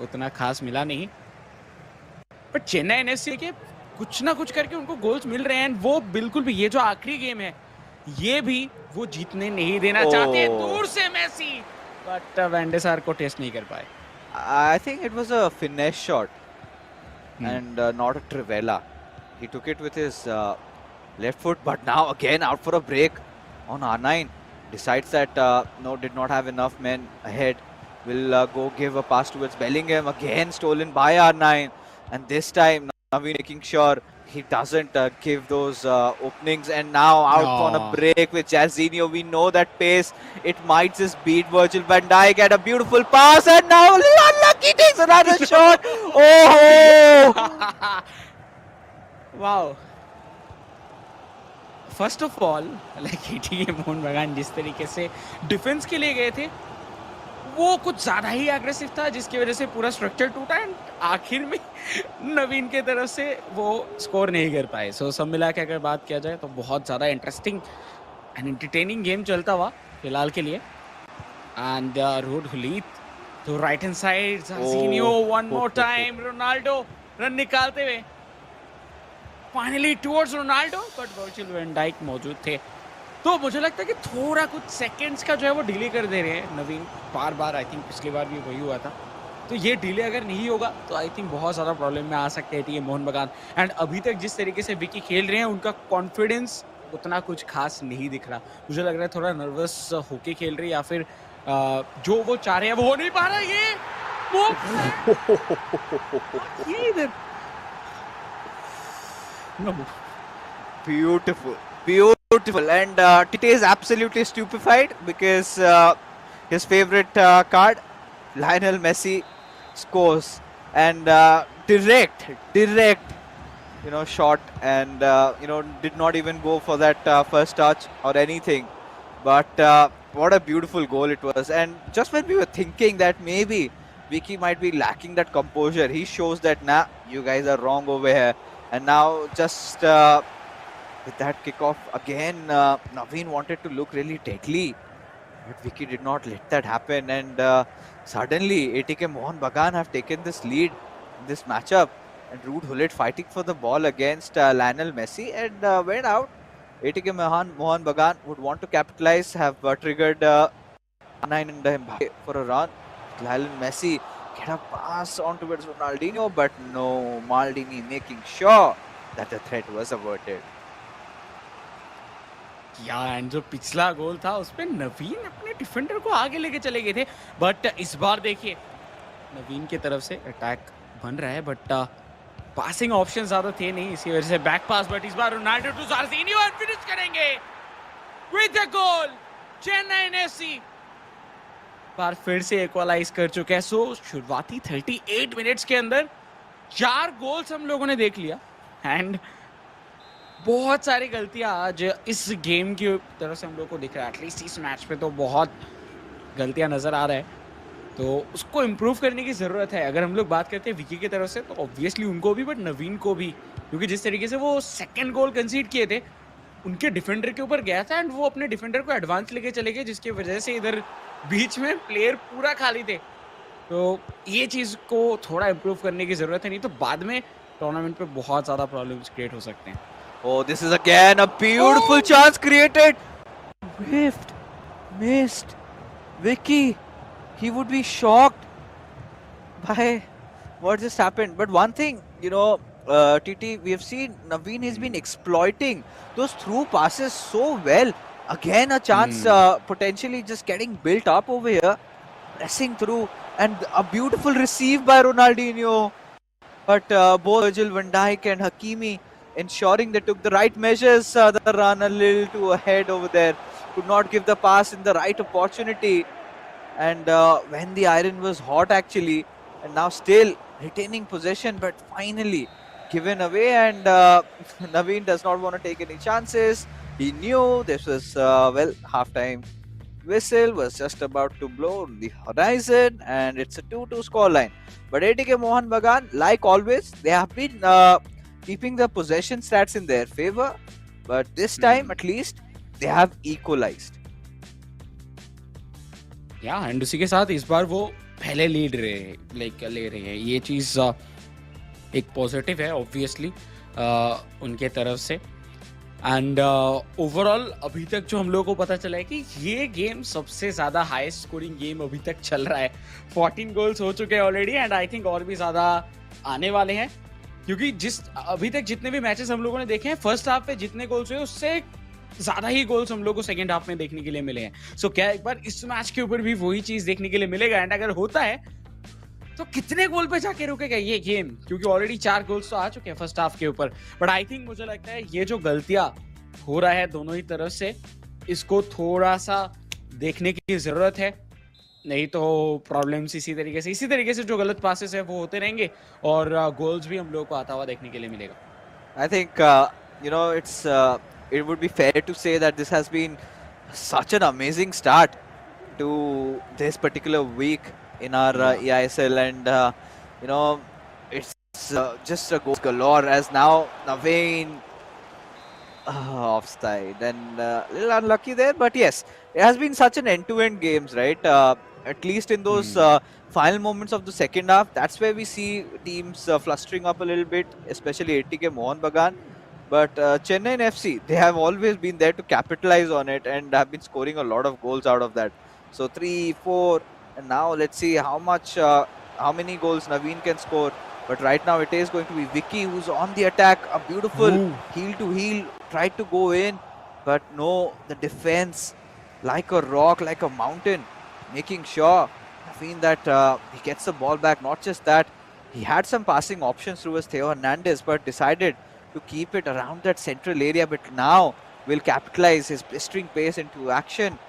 उतना खास मिला नहीं। बट चेन्नई एफसी के कुछ ना कुछ करके उनको गोल्स मिल रहे हैं। वो बिल्कुल भी, ये जो आखिरी गेम है ये भी वो जीतने नहीं देना चाहते हैं। दूर से मेसी, बट वैंडेसार को टेस्ट नहीं कर पाए। I think it was a finesse shot and not a trivela. He took it with his left foot, but now again out for a break on R9. Decides that no, did not have enough men ahead. Will go give a pass towards Bellingham, again stolen by R9, and this time Naveen making sure he doesn't give those openings. And now out on a break with Jairzinho. We know that pace, it might just beat Virgil van Dijk. At a beautiful pass, and now unlucky takes another shot. Oh! Wow. First of all like ATK Mohan बगान जिस तरीके से defence के लिए गए थे वो कुछ ज्यादा ही एग्रेसिव था, जिसकी वजह से पूरा स्ट्रक्चर टूटा एंड आखिर में नवीन के तरफ से वो स्कोर नहीं कर पाए। सो सब मिला के अगर बात किया जाए तो बहुत ज्यादा इंटरेस्टिंग एंड एंटरटेनिंग गेम चलता हुआ फिलहाल के लिए। एंड रोड हुलीत तो right hand side Jorginho one more time, Ronaldo run निकालते हुए finally towards Ronaldo, but Virgil van Dijk मौजूद थे। तो मुझे लगता है कि थोड़ा कुछ सेकंड्स का जो है वो डिले कर दे रहे हैं नवीन बार बार। आई थिंक पिछली बार भी वही हुआ था। तो ये डिले अगर नहीं होगा तो आई थिंक बहुत ज़्यादा प्रॉब्लम में आ सकते हैं ये मोहन बगान। एंड अभी तक जिस तरीके से विकी खेल रहे हैं उनका कॉन्फिडेंस उतना कुछ खास नहीं दिख रहा। मुझे लग रहा है थोड़ा नर्वस होके खेल रही है, या फिर जो वो चाह रहे हैं वो हो नहीं पा रहा। ये इधर Beautiful, beautiful, and Tite is absolutely stupefied because his favorite card, Lionel Messi, scores and direct, shot, and did not even go for that first touch or anything. But what a beautiful goal it was! And just when we were thinking that maybe Vicky might be lacking that composure, he shows that nah, you guys are wrong over here. And now just with that kickoff again, Naveen wanted to look really deadly, but Vicky did not let that happen. And suddenly, ATK Mohun Bagan have taken this lead in this matchup. And Rude Hullet fighting for the ball against Lionel Messi and went out. ATK Mohun Bagan would want to capitalize, have triggered 9 and Mbappe for a run. Lionel Messi get a pass on towards Ronaldinho, but no, Maldini making sure that the threat was averted. या and जो पिछला गोल था उसपे नवीन अपने defender को आगे लेके चले गए थे, बट इस बार देखिए नवीन की तरफ से अटैक बन रहा है, बट पासिंग ऑप्शन ज्यादा थे नहीं, इसी वजह से बैक पास। बट इस बार रोनाल्डो टू जार्जिनियो और फिनिश करेंगे with the goal. Chennaiyin FC बार फिर से इक्वलाइज कर चुका है। सो शुरुआती 38 मिनट्स के अंदर 4 गोल्स हम लोगों ने देख लिया एंड बहुत सारी गलतियां आज इस गेम की तरफ से हम लोग को दिख रहा है। एटलीस्ट इस मैच पे तो बहुत गलतियां नजर आ रहा है, तो उसको इम्प्रूव करने की ज़रूरत है। अगर हम लोग बात करते हैं विकी की तरफ से तो ऑब्वियसली उनको भी, बट नवीन को भी, क्योंकि जिस तरीके से वो सेकंड गोल कंसीड किए थे उनके डिफेंडर के ऊपर गया था एंड वो अपने डिफेंडर को एडवांस लेके चले गए, जिसकी वजह से इधर बीच में प्लेयर पूरा खाली थे। तो ये चीज़ को थोड़ा इम्प्रूव करने की ज़रूरत है, नहीं तो बाद में टूर्नामेंट पे बहुत ज़्यादा प्रॉब्लम्स क्रिएट हो सकते हैं। Oh, this is again a beautiful chance created. Whiffed, missed. Vicky, he would be shocked by what just happened. But one thing, TT, we have seen Naveen has been exploiting those through passes so well. Again, a chance potentially just getting built up over here, pressing through, and a beautiful receive by Ronaldinho. But both Virgil van Dijk and Hakimi ensuring they took the right measures. The run a little too ahead over there, could not give the pass in the right opportunity, and when the iron was hot actually, and now still retaining possession, but finally given away. And Naveen does not want to take any chances. He knew this was half-time whistle was just about to blow on the horizon, and it's a 2-2 scoreline. But ATK Mohun Bagan, like always, they have been keeping the possession stats in their favor, but this time at least they have equalized. या and उसी के साथ इस बार वो पहले lead ले रहे हैं, ये चीज़ एक पॉजिटिव है ऑब्वियसली उनके तरफ से। एंड ओवरऑल अभी तक जो हम लोगों को पता चला है कि ये गेम सबसे ज़्यादा हाईएस्ट स्कोरिंग गेम अभी तक चल रहा है। 14 गोल्स हो चुके हैं ऑलरेडी एंड आई थिंक और भी ज़्यादा आने वाले हैं, क्योंकि अभी तक जितने भी मैचेस हम लोगों ने देखे हैं फर्स्ट हाफ पे जितने गोल्स हुए उससे ज़्यादा ही गोल्स हम लोग को सेकेंड हाफ में देखने के लिए मिले हैं। सो क्या एक बार इस मैच के ऊपर भी वही चीज़ देखने के लिए मिलेगा? एंड अगर होता है तो कितने गोल पे जाके रुकेगा ये गेम, क्योंकि ऑलरेडी 4 गोल्स तो आ चुके हैं फर्स्ट हाफ के ऊपर। बट आई थिंक मुझे लगता है ये जो गलतियां हो रहा है दोनों ही तरफ से, इसको थोड़ा सा देखने की जरूरत है, नहीं तो प्रॉब्लम्स इसी तरीके से जो गलत पासेस है वो होते रहेंगे और गोल्स भी हम लोग को आता हुआ देखने के लिए मिलेगा। I think it would be fair to say that this has been such an amazing start to this particular week in our Yeah. eISL, and you know, it's just a goals galore as now Naveen offside and a little unlucky there, but yes, it has been such an end-to-end games, right? At least in those Hmm. final moments of the second half, that's where we see teams flustering up a little bit, especially ATK Mohun Bagan. But Chennaiyin FC, they have always been there to capitalize on it and have been scoring a lot of goals out of that. So 3, 4, and now let's see how many goals Naveen can score. But right now it is going to be Vicky who's on the attack. A beautiful Ooh. heel to heel, tried to go in, but no, the defense like a rock, like a mountain, making sure Naveen that he gets the ball back. Not just that, he had some passing options through his Theo Hernandez, but decided to keep it around that central area. But now will capitalize his blistering pace into action.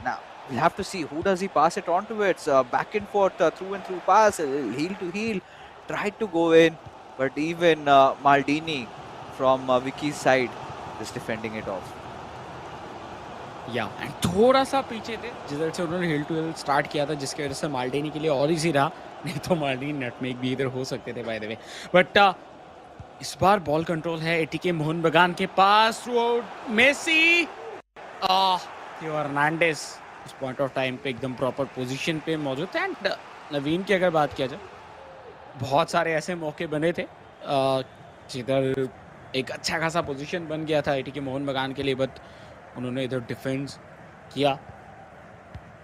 Now we'll have to see who does he pass it on to. It's back and forth, through and through pass, heel to heel, tried to go in, but even Maldini from Vicky's side is defending it off. या and थोड़ा सा पीछे थे जिधर से उन्होंने हिल to hill start किया था, जिसकी वजह से माल्डिनी के लिए और इजी रहा, नहीं तो माल्डिनी नटमेग भी इधर हो सकते थे बाय द वे। बट इस बार बॉल कंट्रोल है एटीके मोहन बगान के पास, थ्रू आउट मेसी, थियो हर्नांडेज इस पॉइंट ऑफ टाइम पे एकदम प्रॉपर पोजीशन पे मौजूद थे। एंड नवीन की अगर बात किया जाए, बहुत सारे ऐसे मौके बने थे जिधर एक अच्छा खासा पोजीशन बन गया था एटीके मोहन बगान के लिए, बट उन्होंने इधर डिफेंस किया।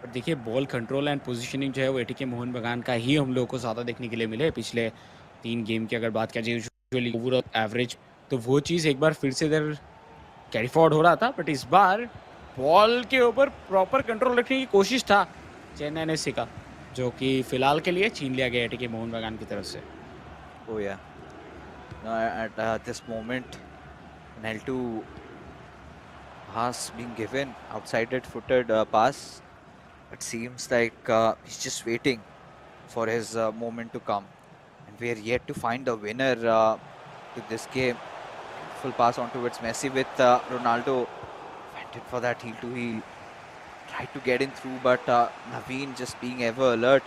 पर देखिए बॉल कंट्रोल एंड पोजीशनिंग जो है वो एटीके मोहन बगान का ही हम लोगों को ज़्यादा देखने के लिए मिले पिछले 3 गेम की अगर बात किया जाए यूजुअली ओवरऑल एवरेज, तो वो चीज़ एक बार फिर से इधर कैरी फॉरवर्ड हो रहा था। बट इस बार बॉल के ऊपर प्रॉपर कंट्रोल रखने की कोशिश था चेन्नई एफसी का, जो कि फिलहाल के लिए छीन लिया गया एटीके मोहन बगान की तरफ से। Oh yeah. No, at this moment, an L2 pass being given, outside footed pass. It seems like he's just waiting for his moment to come, and we are yet to find the winner to this game. Full pass on towards Messi with Ronaldo. Went in for that heel to heel. Tried to get in through, but Naveen just being ever alert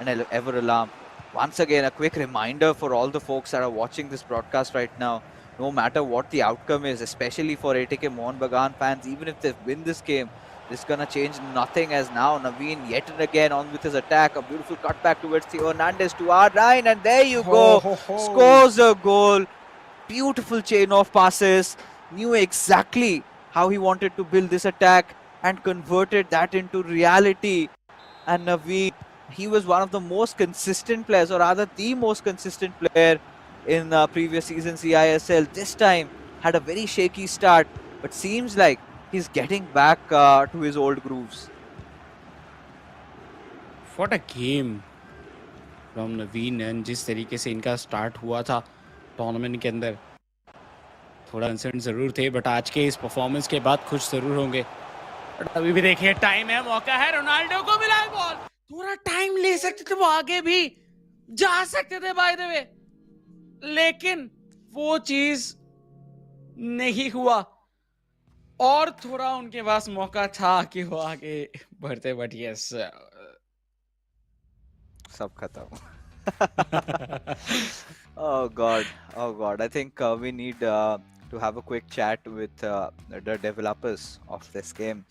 and ever alarmed. Once again, a quick reminder for all the folks that are watching this broadcast right now. No matter what the outcome is, especially for ATK Mohun Bagan fans, even if they win this game, this is gonna change nothing, as now Naveen yet and again on with his attack. A beautiful cutback towards Theo Hernandez to R9, and there you go. Scores a goal. Beautiful chain of passes. Knew exactly how he wanted to build this attack and converted that into reality. And Naveen, he was one of the most consistent players, or rather the most consistent player in previous seasons eISL. This time had a very shaky start, but seems like he's getting back to his old grooves. What a game from Naveen, and जिस तरीके से इनका start हुआ था tournament के अंदर, थोड़ा concern ज़रूर थे, बट आज के इस परफॉर्मेंस के बाद खुश ज़रूर होंगे। बट अभी भी देखिए टाइम है, मौका है, रोनाल्डो को मिला है बॉल, थोड़ा टाइम ले सकते थे, वो आगे भी जा सकते थे बाय द वे, लेकिन वो चीज नहीं हुआ, और थोड़ा उनके पास मौका था कि वो आगे बढ़ते, बट यस सब खत्म. Oh God, oh God. I think we need to have a quick chat with the developers of this game.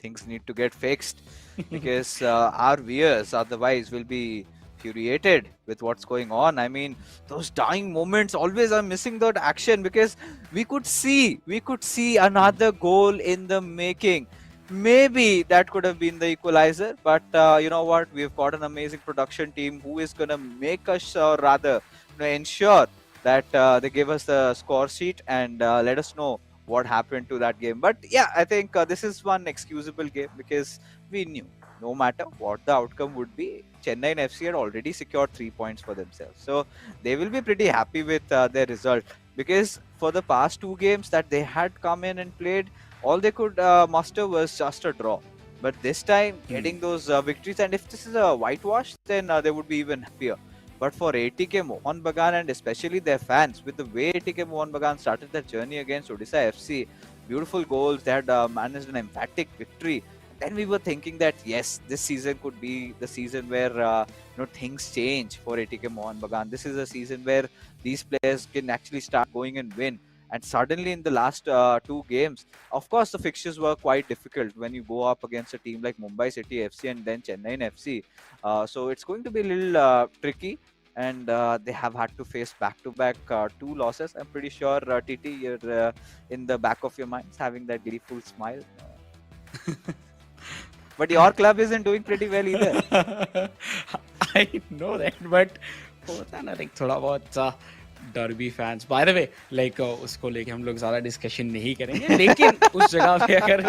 Things need to get fixed because our viewers otherwise will be infuriated with what's going on. I mean, those dying moments always are missing that action, because we could see another goal in the making. Maybe that could have been the equalizer, but you know what? We've got an amazing production team who is gonna make us, or rather, ensure that they give us the score sheet and let us know what happened to that game. But yeah, I think this is one excusable game, because we knew no matter what the outcome would be, Chennaiyin FC had already secured 3 points for themselves. So they will be pretty happy with their result, because for the past 2 games that they had come in and played, all they could muster was just a draw. But this time, getting those victories, and if this is a whitewash, then they would be even happier. But for ATK Mohun Bagan, and especially their fans, with the way ATK Mohun Bagan started their journey against Odisha FC, beautiful goals. They had managed an emphatic victory. Then we were thinking that yes, this season could be the season where things change for ATK Mohun Bagan. This is a season where these players can actually start going and win. And suddenly, in the last two games, of course, the fixtures were quite difficult when you go up against a team like Mumbai City FC and then Chennaiyin FC. So it's going to be a little tricky, and they have had to face back-to-back two losses. I'm pretty sure, TT, you're in the back of your minds having that gleeful smile. But your club isn't doing pretty well either. I know that, but होता ना like थोड़ा बहुत derby fans by the way like उसको लेके हम लोग ज्यादा discussion नहीं करेंगे, लेकिन उस जगह पे अगर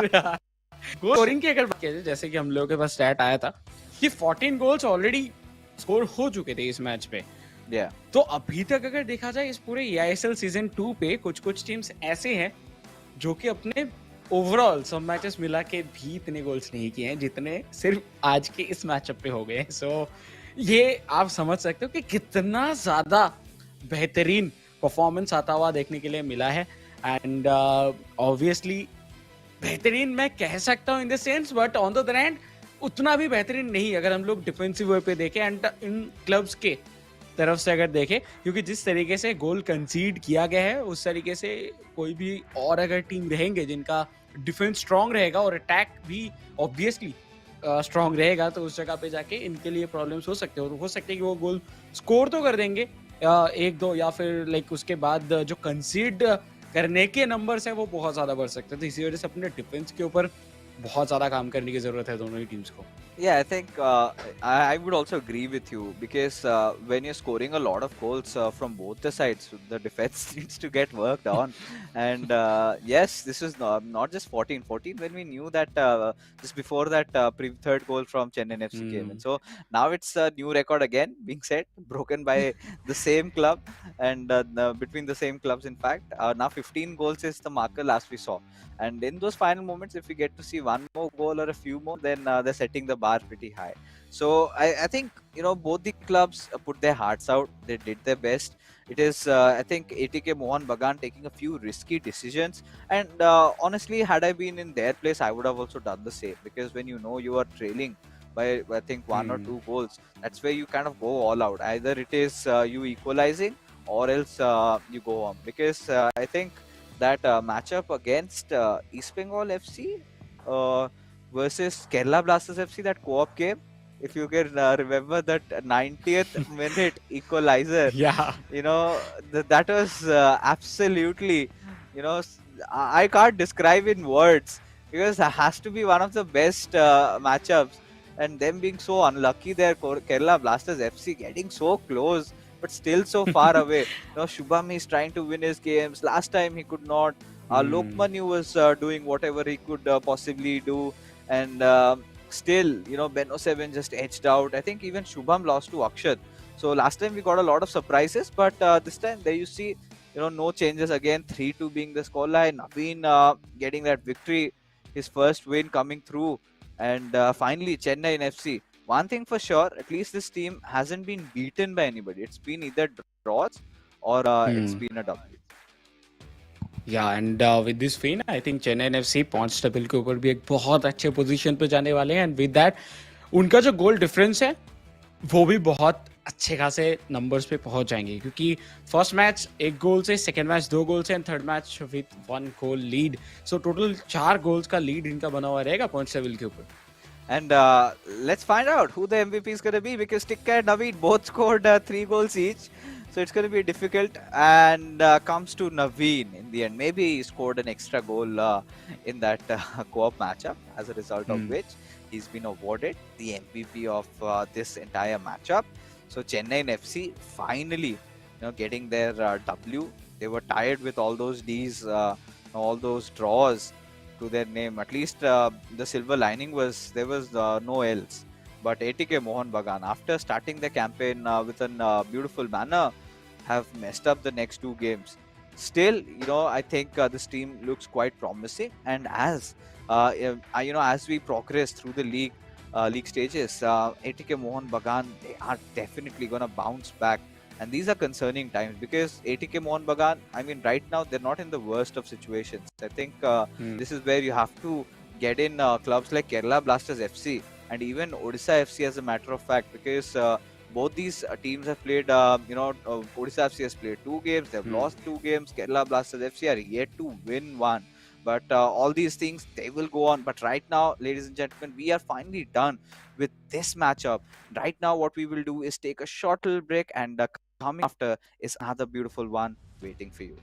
गोल स्कोरिंग की अगर बात की जाए, जैसे कि हम लोगों के पास स्टैट आया था कि 14 गोल्स ऑलरेडी स्कोर हो चुके थे इस मैच पे। तो अभी तक अगर देखा जाए इस पूरे eISL सीजन 2 पे कुछ कुछ टीम्स ऐसे हैं जो कि अपने ओवरऑल सब मैचेस मिला के भी इतने गोल्स नहीं किए हैं जितने सिर्फ आज के इस मैचअप पे हो गए। सो ये आप समझ सकते हो कि कितना ज्यादा बेहतरीन परफॉर्मेंस आता हुआ देखने के लिए मिला है। एंड ऑब्वियसली बेहतरीन मैं कह सकता हूँ in the sense, but on the other hand उतना भी बेहतरीन नहीं अगर हम लोग डिफेंसिव वे पे देखें एंड इन क्लब्स के तरफ से अगर देखें, क्योंकि जिस तरीके से गोल कंसीड किया गया है उस तरीके से कोई भी और अगर टीम रहेंगे जिनका डिफेंस स्ट्रांग रहेगा और अटैक भी ऑब्वियसली स्ट्रांग रहेगा, तो उस जगह पे जाके इनके लिए प्रॉब्लम्स हो सकते हैं। और हो सकते हैं कि वो गोल स्कोर तो कर देंगे एक दो, या फिर लाइक उसके बाद जो कंसीड करने के नंबर्स हैं वो बहुत ज्यादा बढ़ सकते हैं। तो इसी वजह से अपने डिफेंस के ऊपर बहुत ज्यादा काम करने की जरूरत है दोनों ही टीम्स को। Yeah, I think I would also agree with you, because when you're scoring a lot of goals from both the sides, the defense needs to get worked on. And yes, this is not just 14 when we knew that just before that third goal from Chennaiyin FC came in. So now it's a new record again being set, broken by the same club, and between the same clubs, in fact. Now 15 goals is the marker last we saw. And in those final moments, if we get to see one more goal or a few more, then they're setting the bar pretty high. So I think both the clubs put their hearts out. They did their best. It is I think ATK Mohun Bagan taking a few risky decisions, and honestly, had I been in their place, I would have also done the same, because when you are trailing by I think one or two goals, that's where you kind of go all out. Either it is you equalizing, or else you go on, because I think that matchup against East Bengal FC versus Kerala Blasters FC, that co-op game, if you can remember that 90th minute equalizer, Yeah. that was absolutely, I can't describe in words, because it has to be one of the best matchups, and them being so unlucky there, Kerala Blasters FC getting so close but still so far away. Shubham is trying to win his games. Last time he could not. Lokmanu was doing whatever he could possibly do, and still, Beno 7 just edged out. I think even Shubham lost to Akshat. So last time we got a lot of surprises, but this time there you see, no changes again. 3-2 being the scoreline. Naveen getting that victory, his first win coming through, and finally Chennaiyin FC. One thing for sure, at least this team hasn't been beaten by anybody. It's been either draws or it's been a W. Yeah, and with this win, I think Chennaiyin FC points table के ऊपर भी एक बहुत अच्छे position पे जाने वाले हैं, एंड विद दैट उनका जो गोल डिफरेंस है वो भी बहुत अच्छे खासे नंबर्स पे पहुंच जाएंगे, क्योंकि फर्स्ट मैच 1 गोल से, सेकंड मैच 2 गोल से, and third match with 1 goal lead. So total 4 goals का लीड इनका बना हुआ रहेगा पॉइंट्स टेबल के ऊपर। And let's find out who the MVP is going to be, because Tikka and Naveen both scored 3 goals each. So it's going to be difficult, and comes to Naveen in the end. Maybe he scored an extra goal in that co-op matchup, as a result of which he's been awarded the MVP of this entire matchup. So Chennaiyin FC finally, getting their W. They were tired with all those Ds, all those draws to their name. At least the silver lining was there was no else. But ATK Mohun Bagan, after starting the campaign with a beautiful manner, have messed up the next 2 games. Still, I think this team looks quite promising, and as as we progress through the league stages, ATK Mohun Bagan, they are definitely going to bounce back And these are concerning times because ATK Mohun Bagan, I mean, right now they're not in the worst of situations. I think Hmm. this is where you have to get in clubs like Kerala Blasters FC and even Odisha FC, as a matter of fact, because both these teams have played, Odisha FC has played 2 games, they've Hmm. lost 2 games. Kerala Blasters FC are yet to win one. But all these things, they will go on. But right now, ladies and gentlemen, we are finally done with this matchup. Right now, what we will do is take a short little break, and coming after is another beautiful one waiting for you.